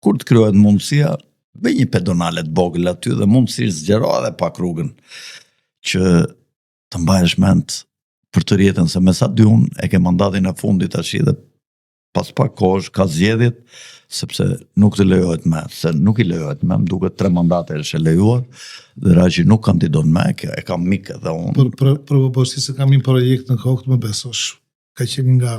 kur të krijohet mundësia, bëj një pedonale të vogël aty dhe mundësisht zgjero edhe pak rrugën që të mbahesh mend për të rjetën, se me sa dy unë e ke mandatin e fundit tash dhe pas pak kohësh ka zgjedhjet, sepse nuk të lejohet me, se nuk i lejohet me, më duket 3 mandate është e lejuar, dhe Raqi nuk kandidon me, e kam mikë dhe unë. Për Bobosi se kam një projekt në kokë të më besosh, ka qenë nga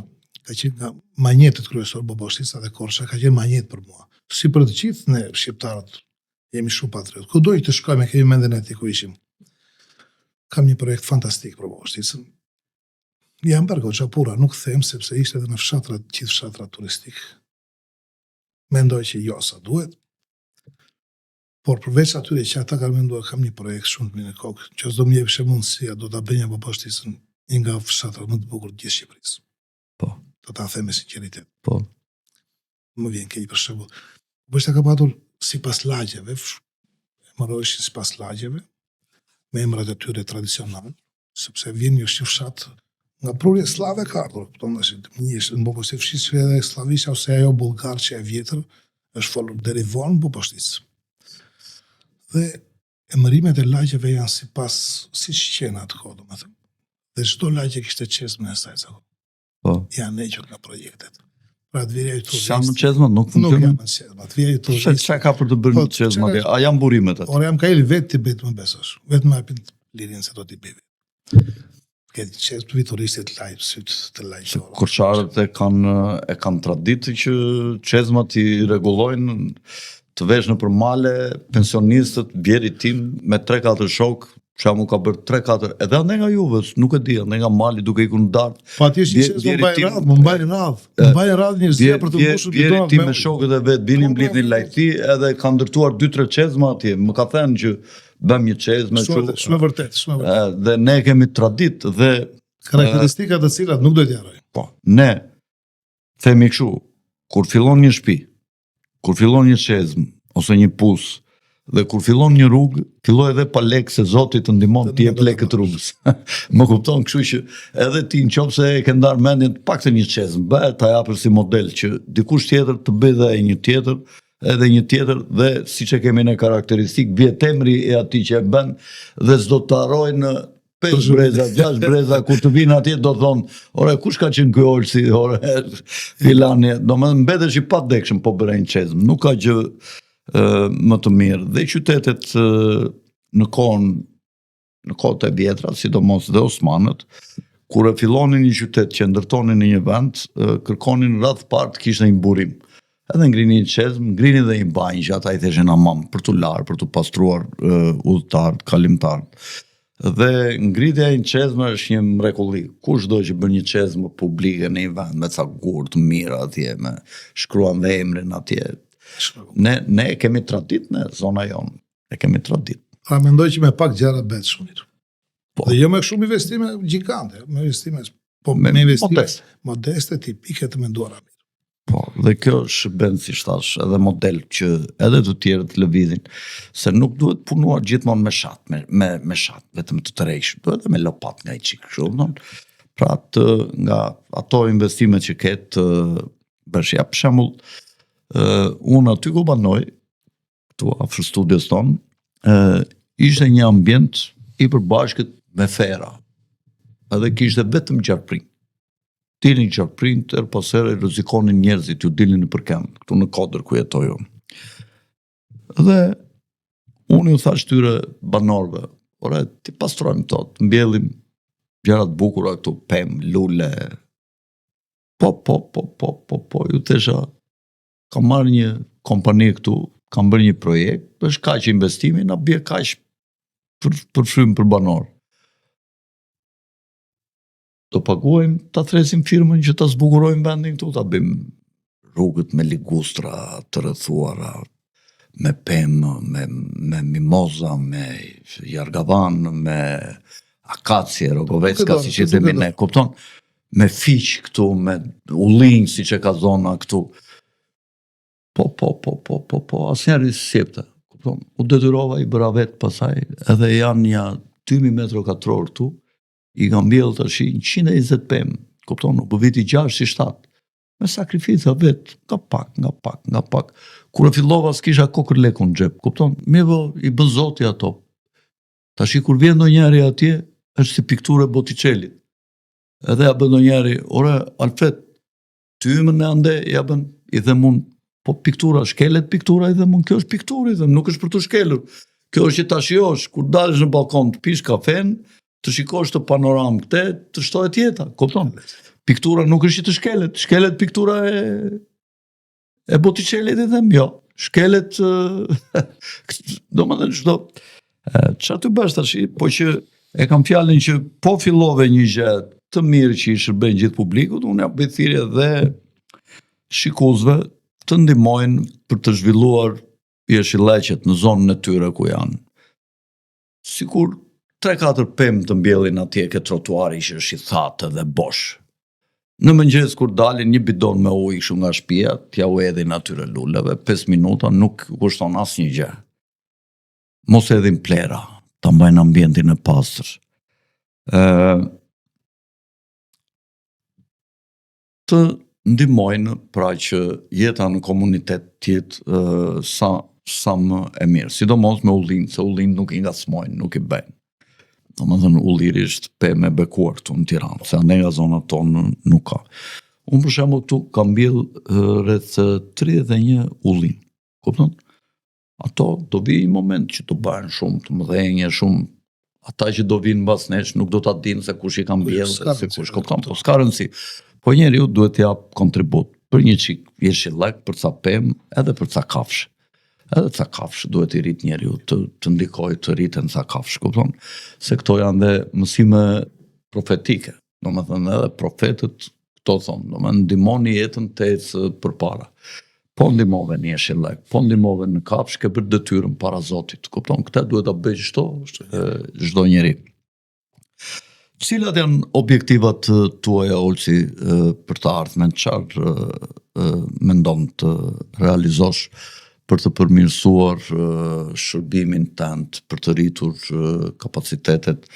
manjetet kryesor Bobosisa dhe Korça, ka qenë manjet për mua. Si për të gjithë ne shqiptarët jemi shumë patriot. Ku doj të shkojmë, kemi mendjen e ti ku ishim. Kam një projekt fantastik për Bobosisën. Jam Bergo Gjapura, nuk them sepse ishte edhe në fshatrat, gjithë fshatrat turistik. Mendoj që jo sa duhet, por përveç atyre që ata kanë menduar, kam një projekt shumë të mirë në kokë, që s'do më jepshe mundësia, do ta bëj Bobosisën një nga fshatrat më të bukur të gjithë Shqipërisë. Po. Do ta them me sinqeritet. Po. Më vjen keq për shembull. Bështa ka patur sipas lagjeve, emëroheshin sipas lagjeve, me emrat e tyre tradicional, sepse vjen një fshat nga prurje slave ka ardhur, në Bobosi fshisë edhe slavisha ose ajo bulgar që e vjetër është folur deri vonë Bobosisë. Dhe emërimet e lagjeve janë si qenë atë kohë, domethënë. Dhe çdo lagje kishte çezmën e saj. Po. Janë hequr nga projektet. Pra të vjerë turistë. Sa në qezmat nuk funksionon? Nuk janë qezmat, të vjerë turistë. Çka ka për të bërë në qezmat? A janë burimet aty? Ora jam ka vetë ti bëj më besosh. Vetëm hapin lirinë se do t'i bëj. Këtë qezmë të turistit lajë, sytë të lajë. Korçarët e kanë traditë që qezmat i rregullojnë të vesh në përmale pensionistët, bjeri tim me 3-4 shok, që mu ka bërë 3-4, edhe ande nga Juve, nuk e di, ande nga Mali duke i kënë dartë. Pa ti është një qezmë më mbajnë radhë njërzia për të mbushur të bjeri tim me shokët e vetë, binin blidhni lajti, edhe ka ndërtuar 2-3 qezma atje, më ka thënë që bëm një qezme. Shumë vërtet. Dhe ne kemi traditë dhe karakteristikat të cilat nuk do t'ja rrojnë. Po, ne themi kështu, kur fillon një shtëpi, kur fillon një qezmë ose një pus, dhe kur fillon një rrugë, filloj edhe pa lekë se Zoti të ndihmon ti jep lekë të rrugës. Më kupton, kështu që edhe ti nëse e ke ndarë mendjen të paktën një çezm, bëhet ta japësh si model që dikush tjetër të bëj dhe një tjetër, edhe një tjetër dhe siç e kemi në karakteristik, bie temri e atij që e bën dhe s'do të harrojnë 5 breza, 6 breza, kur të vinë atje do thonë, ore, kush ka qenë ky Olsi, ore, filani, domethënë mbetesh i padekshëm po bëre një çezm, nuk ka gjë më të mirë. Dhe qytetet në kohët e vjetra, sidomos dhe Osmanët, kur e fillonin një qytet që ndërtonin në një vend, kërkonin rreth parë të kishte një burim. Edhe ngrinin një çezm, ngrinin dhe një banjë që ata i theshin hamam për tu larë, për tu pastruar udhëtarët, kalimtarët. Dhe ngritja e një çezme është një mrekulli. Kushdo që bën një çezmë publike në një vend me ca gurë të mira atje, me shkruan dhe emrin atje. Ne kemi tradit në zona jonë, ne kemi tradit. Pra mendoj që me pak gjëra bëhet shumë mirë. Po. Dhe jo me shumë investime gjigante, me investime, po me investime modeste, tipike të menduara mirë. Po, dhe kjo shërben si thash, edhe model që edhe të tjerë të lëvizin, se nuk duhet punuar gjithmonë me shat, me shat, vetëm të tërheqsh, duhet edhe me lopat nga i çik kështu, pra nga ato investime që ketë bërshja, për shembull, unë aty ku banoj, këtu afër studios tonë, ishte një ambient i përbashkët me fera, edhe kishte vetëm gjarprinj. Dilin gjarprinj, tërë pasere rrezikonin njerëzit, ju dilin në përkend, këtu në Kodër ku jetoj unë. Dhe unë ju thash tyre banorëve, ore, ti pastrojmë tot, mbjellim gjërat bukura këtu, pem, lule. Po, ju thesha, kam marrë një kompani këtu, kam bërë një projekt, është kaq investimi, na bie kaq për frymë për banor. Do paguajmë, ta thresim firmën që ta zbukurojmë vendin këtu, ta bëjmë rrugët me ligustra të rrethuara, me pemë, me mimoza, me jargavan, me akacie, rogovecka, si që themi ne, kupton? Me fiq këtu, me ullinj, si që ka zona këtu. Po, asnjëri s'jepte. Kupton? U detyrova, i bëra vetë pasaj, edhe janë një 2000 metrë katror këtu, i kam mbjell tash 120 pemë, kupton? Po viti 6-7, me sakrifica vetë, nga pak. Kur e fillova s'kisha kokër lekun në xhep, kupton? Mirë, i bën Zoti ato. Tash kur vjen ndonjëri atje, është si pikturë e Botticellit. Edhe ja bën ndonjëri, ore Alfred, ty më në ande ja bën, i them unë, po piktura, shkelet piktura, i them unë, kjo është pikturë, i them, nuk është për të shkelur. Kjo është që ta shijosh, kur dalësh në balkon të pish kafen, të shikosh të panoram këte, të shtohet jeta, kupton? Piktura nuk është që të shkelet piktura e Botticellit, i them, jo, shkelet, do më dhe në shdo, që aty bësh tash, po që e kam fjalën që po fillove një gjë të mirë që i shërben gjithë publikut, unë ja bëj thirrje dhe shikuesve të ndihmojnë për të zhvilluar jeshilleqet në zonën e tyre ku janë. Sikur 3-4 pemë të mbjellin atje ke trotuari që është i thatë dhe bosh. Në mëngjes kur dalin një bidon me ujë kështu nga shtëpia, t'ja u edhin atyre luleve, 5 minuta nuk kushton asnjë gjë. Mos edhin plera, ta mbajnë ambientin e pastër. Të ndihmojnë pra që jeta në komunitet tjetë sa më e mirë. Sidomos me ullinë, se ullinë nuk i ngacmojnë, nuk i bëjnë. Domethënë ulliri është pemë e bekuar këtu në Tiranë, se ande nga zona tonë nuk ka. Unë për shembull këtu kam mbjell rreth 31 ullinë. Kupton? Ato do vi një moment që të bëhen shumë, të mëdhenje, shumë. Ata që do vinë mbas nesh nuk do ta dinë se kush i ka mbjell, se kush kupton, po s'ka rëndësi. Po njeriu duhet të jap kontribut për një çik jeshillek, për ca pemë, edhe për ca kafshë. Edhe ca kafshë duhet i rrit njeriu të ndikojë të rriten ca kafshë, kupton? Se këto janë dhe mësime profetike. Domethënë edhe profetët këto thonë, domethënë ndihmoni jetën të ecë përpara. Po ndihmove në jeshillek, po ndihmove në kafshë, ke bërë detyrën para Zotit, kupton? Këtë duhet ta bëj çdo njeri. Cilat janë objektivat tuaja, Olsi, për të ardhmen, çfarë mendon të realizosh për të përmirësuar shërbimin tënd, për të rritur kapacitetet,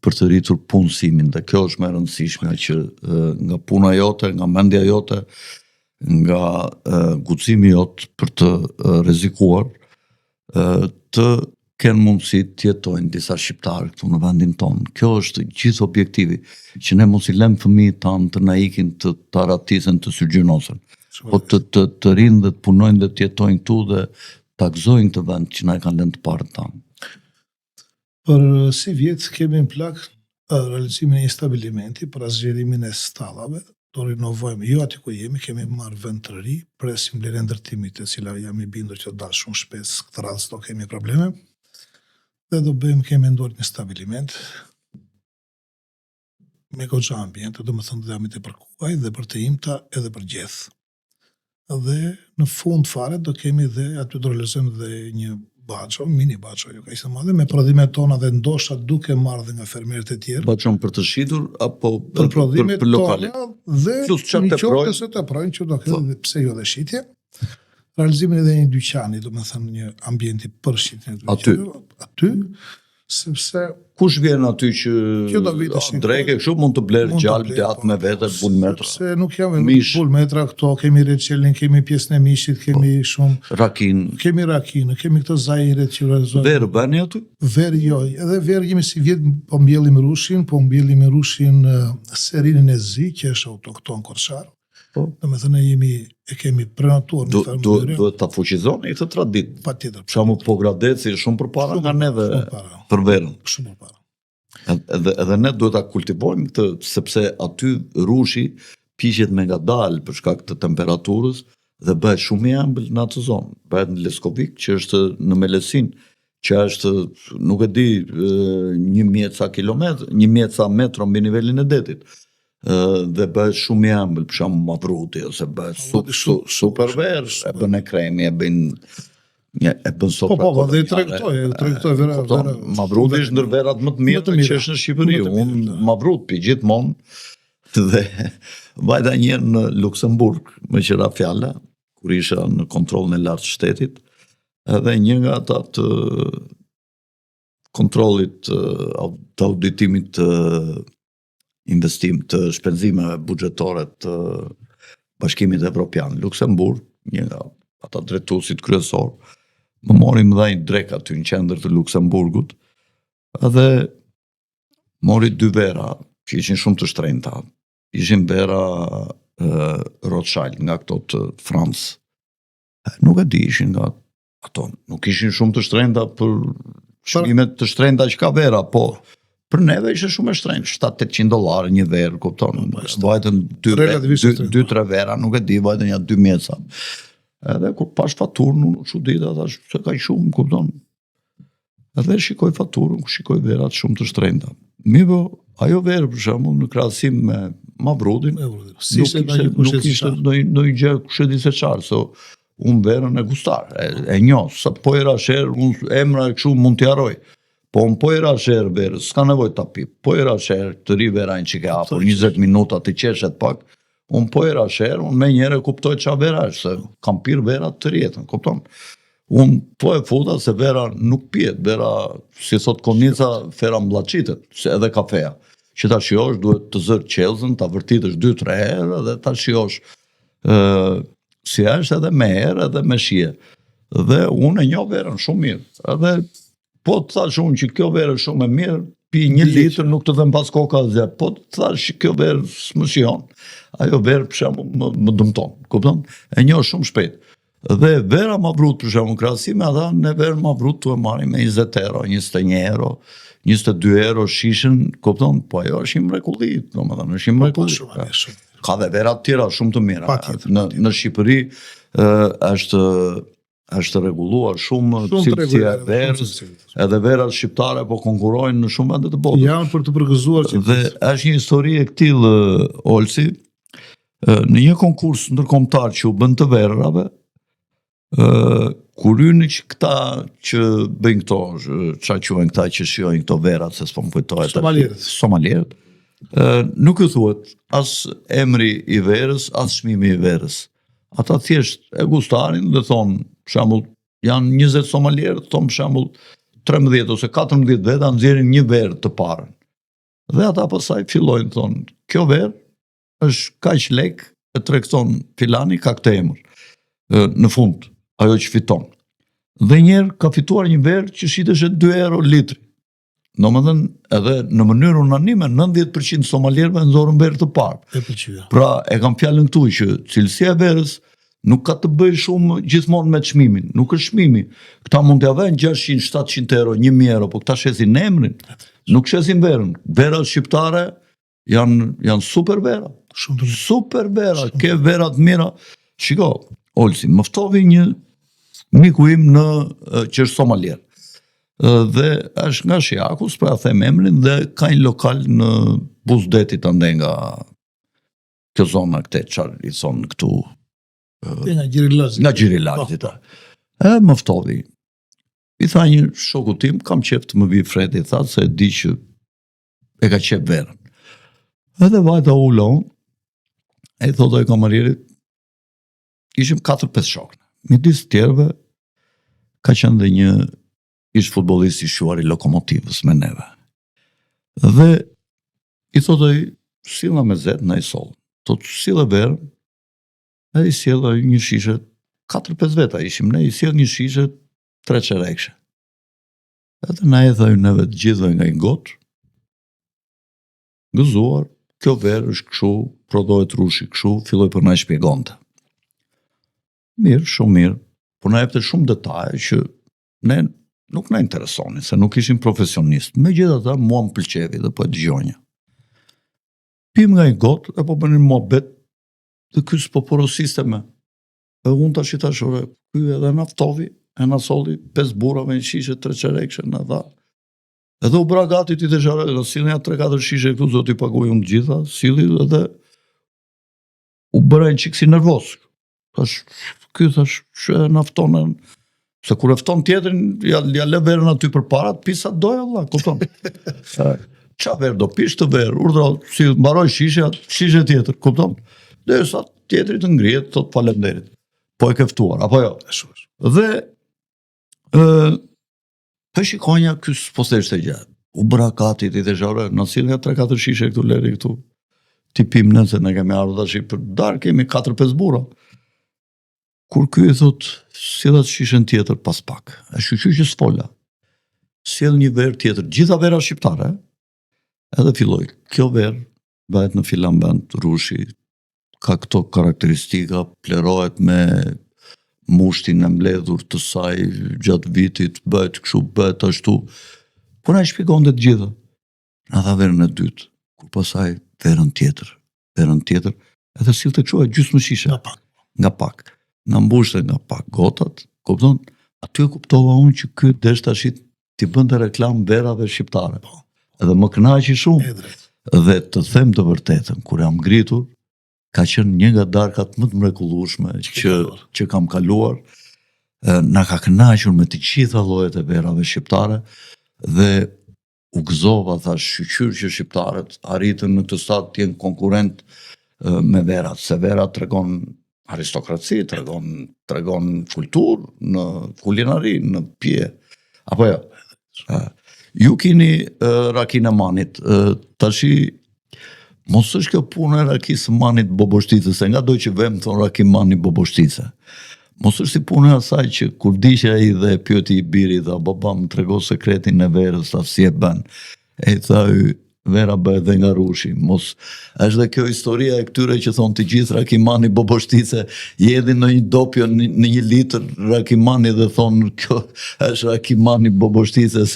për të rritur punësimin, dhe kjo është më e rëndësishme që nga puna jote, nga mendja jote, nga guximi jot për të rrezikuar, të kenë mundësi të jetojnë disa shqiptarë këtu në vendin tonë. Kjo është gjithë objektivi, që ne mos i lëmë fëmijët tanë të na ikin të ratisen, të syrgjynosen, po të rinë dhe të punojnë dhe të jetojnë këtu dhe të gëzojnë të vend që na e kanë lënë të parët tanë. Për si vjetë kemi në plak realizimin e një stabilimenti për zgjerimin e stallave, do rinovojmë, jo aty ku jemi, kemi marrë vend të ri, presim vlerën ndërtimit, e cila jam i bindur që dalë shumë shpes, këtë radhë s'do kemi probleme, dhe do bëjmë, kemi ndorit një stabiliment me goxha ambiente, do më thënë dhe amit e për kuaj, dhe për të imta, edhe për gjeth. Dhe në fund fare do kemi dhe, aty do realizojmë dhe një baxho, mini baxho, jo ka ishte madhe, me prodhimet tona dhe ndoshta duke marrë dhe nga fermerët e tjerë. Baxhon për të shitur, apo për prodhimet lokale? Tona dhe një qoftë se të projnë që do këtë dhe pse jo dhe shitje. Realizimin edhe një dyqani, do me thënë një ambienti për shqitjen e dyqani. Aty, sepse... Kush vjen aty që dreke, kështu mund të blerë gjallë djatë me vete, bulmetra? Sepse nuk jam bulmetra këto, kemi reçelin, kemi pjesën e mishit, kemi shumë... Rakinë. Kemi rakinë, kemi këto zajiret që realizojnë... Verë, bëni aty? Verë, jo. Edhe verë jemi si vjetë, po mbjellim rushin serinin e zi, që është autokton korçar. Dhe me thënë e kemi prenatuar në farë mënyrë. Duhet të fuqizoni këtë tradit. Pa tjetër. Shamu po Gradeci shumë për para nga ne dhe për verën. Shumë për para. Edhe ne duhet ta kultivojmë këtë, sepse aty rushi pishet me ngadalë për shkak të temperaturës dhe bëhet shumë i ëmbël në atë zonë. Bëhet në Leskovik, që është në Melesin, që është, nuk e di, 1000 kilometër, 1000 metro mbi nivelin e detit. Dhe bëhet shumë i ëmbël, për shembull Mavruti, ose bëhet super verë, e bën e kremi, e bën sopra. Po, dhe i tregtoj vera. Mavruti është ndër verat më të mira që është në Shqipëri. Unë Mavrut pi gjithmonë, dhe vajta një në Luksemburg, me qëra fjalla, kur isha në kontrollin e lartë shtetit, edhe një nga ata të kontrollit të auditimit të investim të shpenzimeve buxhetore të Bashkimit Evropian Luksemburg, një nga ata drejtuesit kryesor, më mori më dhaj drek aty në qendër të Luksemburgut, edhe mori 2 vera që ishin shumë të shtrenjta. Ishin vera Rothschild, nga këto të Francë. Nuk e di, ishin nga ato, nuk ishin shumë të shtrenjta për çmimet të shtrenjta që ka vera, po për neve ishte shumë e shtrenjtë, $700-800 një verë, kupton. Vajtën 2-3 vera, nuk e di, vajtën ja 2 mjeca. Edhe kur pash faturën, unë çudita, thash se ka shumë, kupton. Edhe shikoj faturën, shikoj verat shumë të shtrenjta. Mirë, ajo verë për shembull në krahasim me Mavrutin, nuk ishte ndonjë gjë kush e di se çfarë, so unë verën e gustar, e njoh, sa po i rasher, unë emra e kështu mund t'i harroj. Po unë po i rasher verës, s'ka nevojë ta pi. Po i rasher të ri verajnë që ke hapur 20 minuta të qeshet pak. Unë po i rasher, unë me njëre kuptoj çfarë vera është, se kam pirë vera të rjetën, kupton. Unë po e futa se vera nuk pijet, vera, si thot konica, fera mbllaçitet, se edhe kafeja. Që ta shijosh, duhet të zërë qelzën, ta vërtitësh 2-3 herë, dhe ta shijosh si është edhe me herë edhe me shije. Dhe unë e njoh verën shumë mirë. Edhe po të thash unë që kjo verë është shumë e mirë, pi 1 litër nuk të dhem pas koka dhe, po të thash që kjo verë s'më shijon. Ajo verë për shembull më dëmton, kupton? E njoh shumë shpejt. Dhe vera Mavrut për shembull krahasim me ata, ne verë Mavrut tu e marrim me 20 euro, 21 euro, 22 euro shishën, kupton? Po ajo është i mrekullit, domethënë është i mrekullit. Ka dhe vera të tjera shumë të mira. Në Shqipëri është rregulluar shumë cilësia e verës, edhe verat shqiptare po konkurrojnë në shumë vende të botës. Janë për të përgëzuar që dhe është një histori e këtillë, Olsi, në një konkurs ndërkombëtar që u bën të verave, kur hynë që këta që bëjnë këto, çfarë quhen këta që shijojnë këto verat, se s'po më kujtohet. Somalierët. Nuk ju thuhet as emri i verës, as çmimi i verës. Ata thjesht e gustarin dhe thonë, për shembull, janë 20 somalierë, thonë për shembull 13 ose 14 veta nxjerrin një verë të parën. Dhe ata pastaj fillojnë thonë, kjo verë është kaq lek, e tregton filani ka këtë emër. Në fund, ajo që fiton. Dhe njerë ka fituar një verë që shiteshe 2 euro litri. Domethënë, edhe në mënyrë unanime 90% somalierëve nxorën verë të parë. Pra e kam fjalën këtu që cilësia e verës nuk ka të bëjë shumë gjithmonë me çmimin, nuk është çmimi. Këta mund t'ia vënë 600-700 euro, 1000 euro, po këta shesin emrin, nuk shesin verën. Verat shqiptare janë super vera. Super vera, ke vera të mira. Shiko, Olsi, më ftovi një miku im që është somalier. Dhe është nga Shiakus, pra them emrin, dhe ka një lokal në Buzdetit ande nga kjo zona këte, çfarë i thonë këtu. Nga Gjirilazi. Nga Gjirilazi, ta. Më ftovi. I tha një shoku tim, kam qef të më vi Fredi, tha se di që e ka qef verën. Edhe vajta ula unë, e i thotë e kamarierit, ishim 4-5 shokë. Midis tjerëve, ka qenë dhe një ishtë futbolist i shuar i Lokomotivës me neve. Dhe i thotë silla me zetë në i solë. Thotë silla verën, e i sjella një shishe 4-5 veta ishim ne, i sjell një shishe 3 çerekshe. Edhe na e thaj neve të gjithëve nga i gotë, gëzuar, kjo verë është kështu, prodhohet rushi kështu, filloi për na shpjegonte. Mirë, shumë mirë, por na jepte shumë detaje që ne nuk na interesonin, se nuk ishim profesionistë. Megjithatë, mua më pëlqevi dhe po e dëgjonja. Pim nga i gotë, e po bënin muhabet, dhe ky s'po porosiste me. E unë tash ore, ky edhe naftovi, e na solli 5 burrave në shishe 3 çerekshë na dha. Edhe u bra gati ti deshare, do sillja 3-4 shishe këtu zoti paguaj unë gjitha, silli edhe u bëra një çik si nervoz. Tash ky thash që naftonën se kur e fton tjetrin, ja lë verën aty përpara, pisa doja valla, kupton. Qa verë do pish të verë, urdhra, si mbaroj shishe tjetër, kupton? Derisa tjetri të ngrihet, thot falenderit. Po e ke ftuar, apo jo? Dhe për shikonja ky s'po theshte gjë. U bëra gati ti dhe zhore, në sillja 3-4 shishe këtu leri këtu. Ti pim nëse ne kemi ardhur tash për darkë kemi 4-5 burra. Kur ky i thot, sillat shishen tjetër pas pak. E shqyqy që s'fola. Sjell një verë tjetër, gjitha vera shqiptare, edhe filloj. Kjo verë bëhet në filament rushi, ka këto karakteristika, plerohet me mushtin e mbledhur të saj gjatë vitit, bëhet kështu, bëhet ashtu. Por ai shpjegon të gjitha. Na dha verën e dytë, kur pasaj verën tjetër, edhe sillte kështu e gjysmë shishe. Nga pak. Na mbushte nga pak gotat, kupton? Aty kuptova unë që ky desh tash ti bënte reklam verave shqiptare. Edhe më kënaqi shumë. Dhe të them të vërtetën, kur jam ngritur, ka qenë një nga darkat më të mrekullueshme që kam kaluar. Na ka kënaqur me të gjitha llojet e verave shqiptare dhe u gëzova, thash, shqyr që shqiptarët arritën në të stad të jenë konkurrent me verat, se verat tregon aristokraci, tregon kulturë, në kulinari, në pije. Apo jo? Ju keni rakin e manit, tashi mos është kjo punë e rakisë manit boboshticës, se nga do që vem thonë rakin manit boboshticë. Mos është si punë e asaj që kur dishe ai dhe pyeti i biri dhe baba më trego sekretin e verës, ta si e bën. E tha vera bëhet dhe nga rushi. Mos është dhe kjo historia e këtyre që thonë të gjithë rakimani boboshtice, jedhin në një dopjo në 1 litër rakimani dhe thonë kjo është rakimani boboshtice.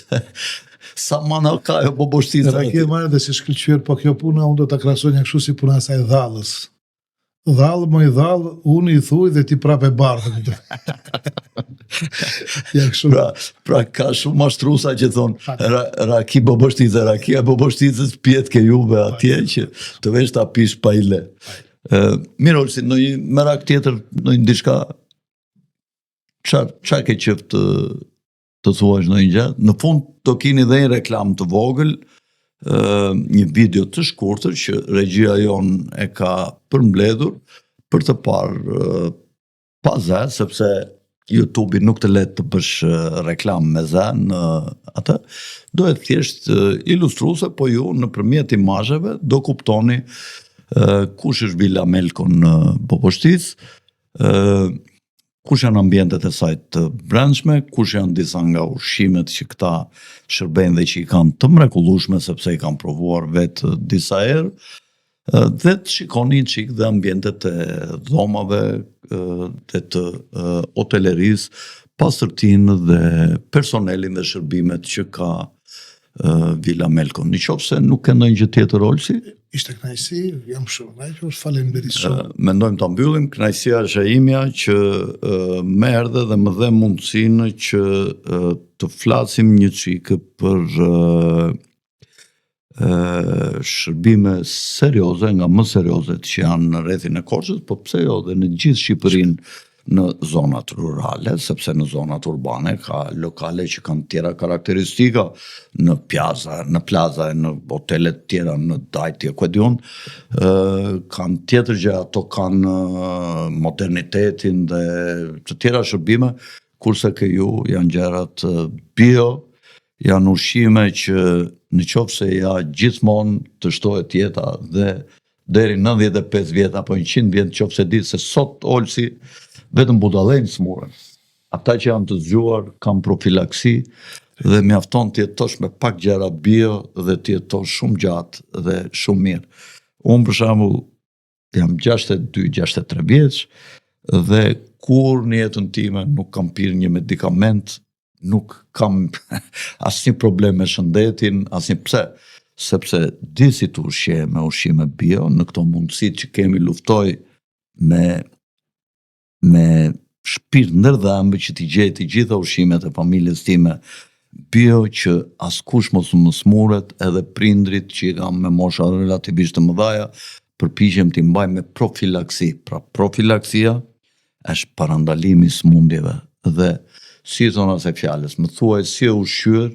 Sa mana ka e boboshtice. Rakimani dhe si shkëlqyer, po kjo puna unë do ta krahasoj një kështu si puna e saj dhallës. Dhallë, më i dhallë, unë i thuj dhe ti prape bardhë. Pra ka shumë mashtrusa që thonë raki boboshtice, rakia boboshticës pjetë ke juve atje që të vesh ta pish pa i le. Mirë, si në një merak tjetër, në një diçka, qa ke qef të thuash në një gjatë? Në fund të kini dhe një reklam të vogël, një video të shkurtër që regjia jon e ka përmbledhur për të parë pa zë, sepse YouTube-i nuk të let të bësh reklam me zë në atë, do e thjesht ilustruese, po ju nëpërmjet imazheve do kuptoni kush është Vila Melko në Boboshticë, kush janë ambientet e saj të brendshme, kush janë disa nga ushqimet që këta shërbejnë dhe që i kanë të mrekullueshme sepse i kanë provuar vetë disa herë, dhe të shikoni një çik dhe ambientet e dhomave dhe të hotelerisë, pastërtinë dhe personelin dhe shërbimet që ka Vila Melko. Në qoftë se nuk ke ndonjë gjë tjetër, Olsi? Ishte kënaqësi, jam shumë kënaqur, faleminderit shumë. Mendojmë ta mbyllim, kënaqësia është e imja që më erdhe dhe më dhe mundësinë që të flasim një çikë për shërbime serioze, nga më seriozet që janë në rrethin e Korçës, po pse jo dhe në gjithë Shqipërinë në zonat rurale, sepse në zonat urbane ka lokale që kanë tjera karakteristika, në plaza, në hotelet tjera, në dajtje, ku e diun, kanë tjetër gjë, ato kanë modernitetin dhe të tjera shërbime, kurse ke ju janë gjërat bio, janë ushqime që në qoftë se ja gjithmonë të shtohet jeta dhe deri 95 vjet apo 100 vjet, qoftë se ditë se sot Olsi vetëm budallënj smuren. Ata që janë të zgjuar kanë profilaksi dhe mjafton të jetosh me pak gjëra bio dhe të jetosh shumë gjatë dhe shumë mirë. Unë për shembull jam 62-63 vjeç dhe kur në jetën time nuk kam pirë një medikament, nuk kam asnjë problem me shëndetin, pse? Sepse di si të ushqej me ushqime bio, në këto mundësitë që kemi luftoj me me shpirt ndërdhëmbë që t'i gjej të gjitha ushqimet e familjes time bio, që askush mos më smuret, edhe prindrit që i kam me mosha relativisht të mëdhaja, përpiqem t'i mbaj me profilaksi. Pra profilaksia është parandalimi i smundjeve. Dhe si zonas e fjalës, më thuaj si e ushqyer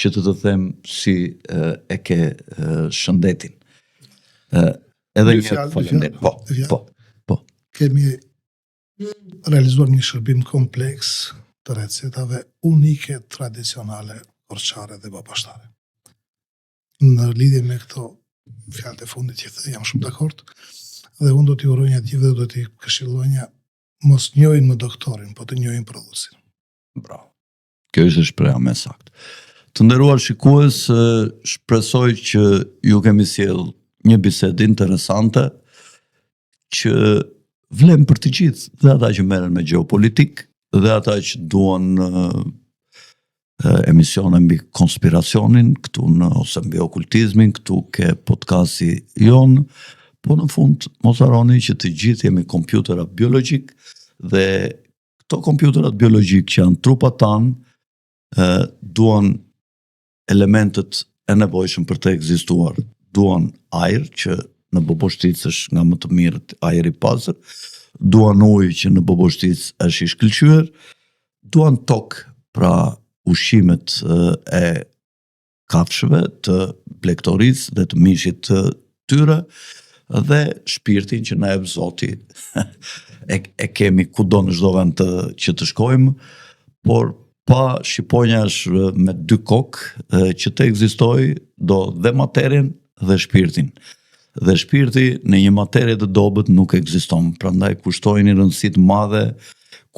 që të them si e ke shëndetin. Edhe një falenderoj. Po. Kemi realizuar një shërbim kompleks të recetave unike, tradicionale, korçare dhe babashtare. Në lidhje me këto fjalët e fundit që the, jam shumë dakord, dhe unë do t'i uroj një gjithë dhe do t'i këshilloj një mos njohin më doktorin, po të njohin prodhuesin. Bravo. Kjo është shpreha më saktë. Të nderuar shikues, shpresoj që ju kemi sjell një bisedë interesante që vlen për të gjithë, dhe ata që merren me geopolitik, dhe ata që duan emisione mbi konspiracionin, këtu ose mbi okultizmin, këtu ke podcasti jon, po në fund mos harroni që të gjithë jemi kompjutera biologjik, dhe këto kompjuterat biologjik që janë trupat tanë duan elementet e nevojshëm për të ekzistuar. Duan ajër, që në Boboshtic është nga më të mirët ajri i pastër, duan ujë që në Boboshtic është i shkëlqyer, duan tokë, pra ushqimet e kafshëve, të blegtorisë dhe të mishit të tyre, dhe shpirtin që na jep Zoti. E kemi kudo në çdo vend që të shkojmë, por pa shqiponja është me dy kokë që të ekzistojë do dhe materin dhe shpirtin. Dhe shpirti në një materie të dobët nuk ekziston. Prandaj kushtojini rëndësi të madhe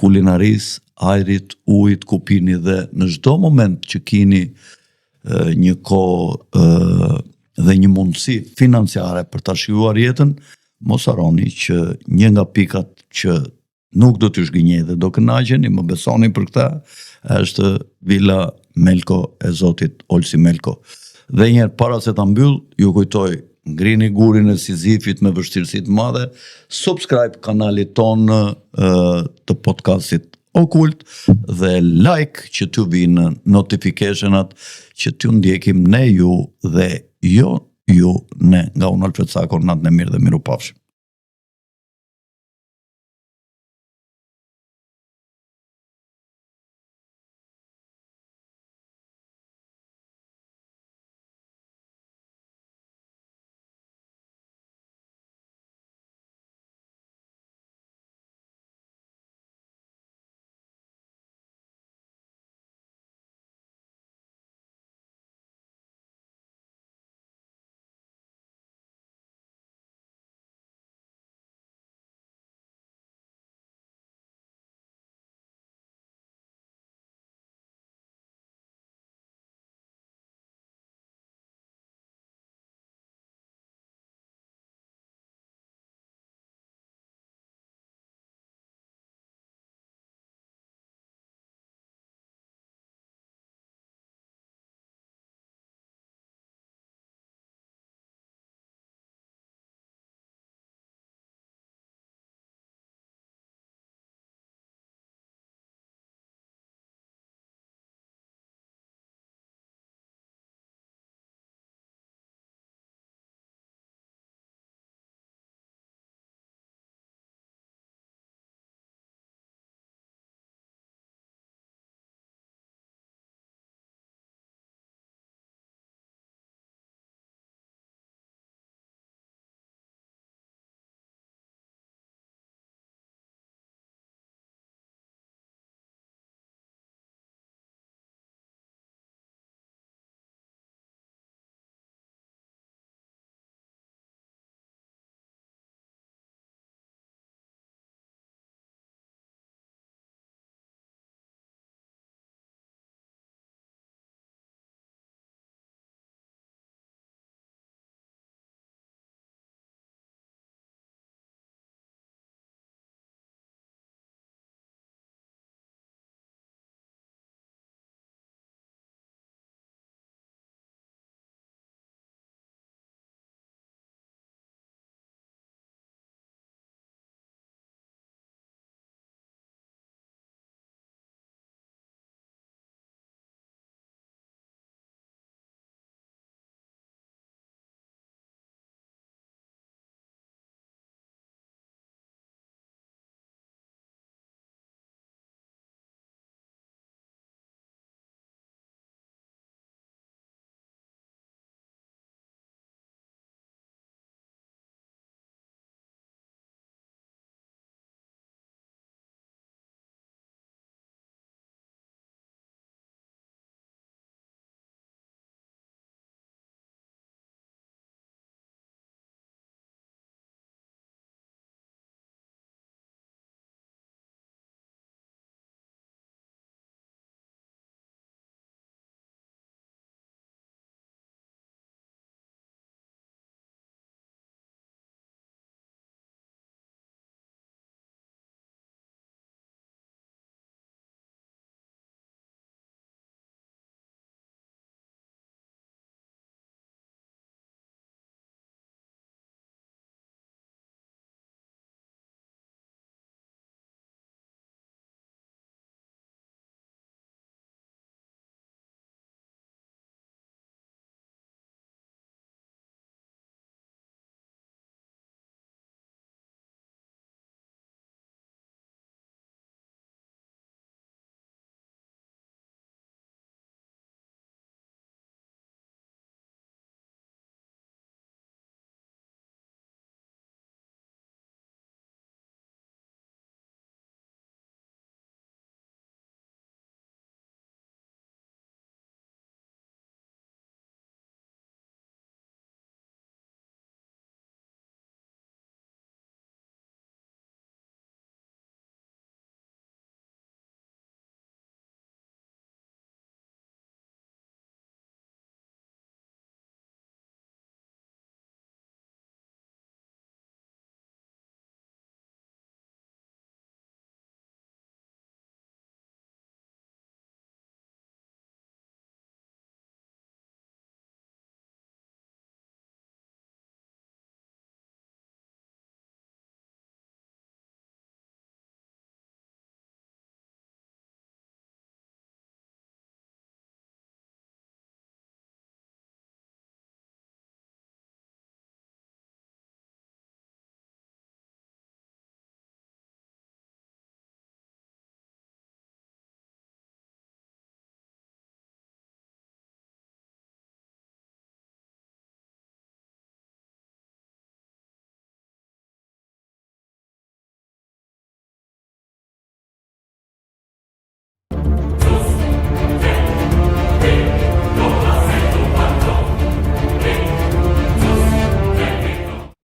kulinarisë, ajrit, ujit, kupini, dhe në çdo moment që keni një kohë dhe një mundësi financiare për ta shijuar jetën, mos harroni që një nga pikat që nuk do t'ju shgënjej dhe do kënaqeni, më besoni për këtë, është Villa Melko e Zotit Olsi Melko. Dhe njerë para se ta mbyll, ju kujtoj, ngrini gurin e Sizifit me vështirësi të mëdha, subscribe kanalit ton të podcastit Okult, dhe like që t'ju vinë notificationat që t'ju ndjekim ne ju dhe jo ju ne, nga unë Alfred Sako, natën e mirë dhe miru pafshim.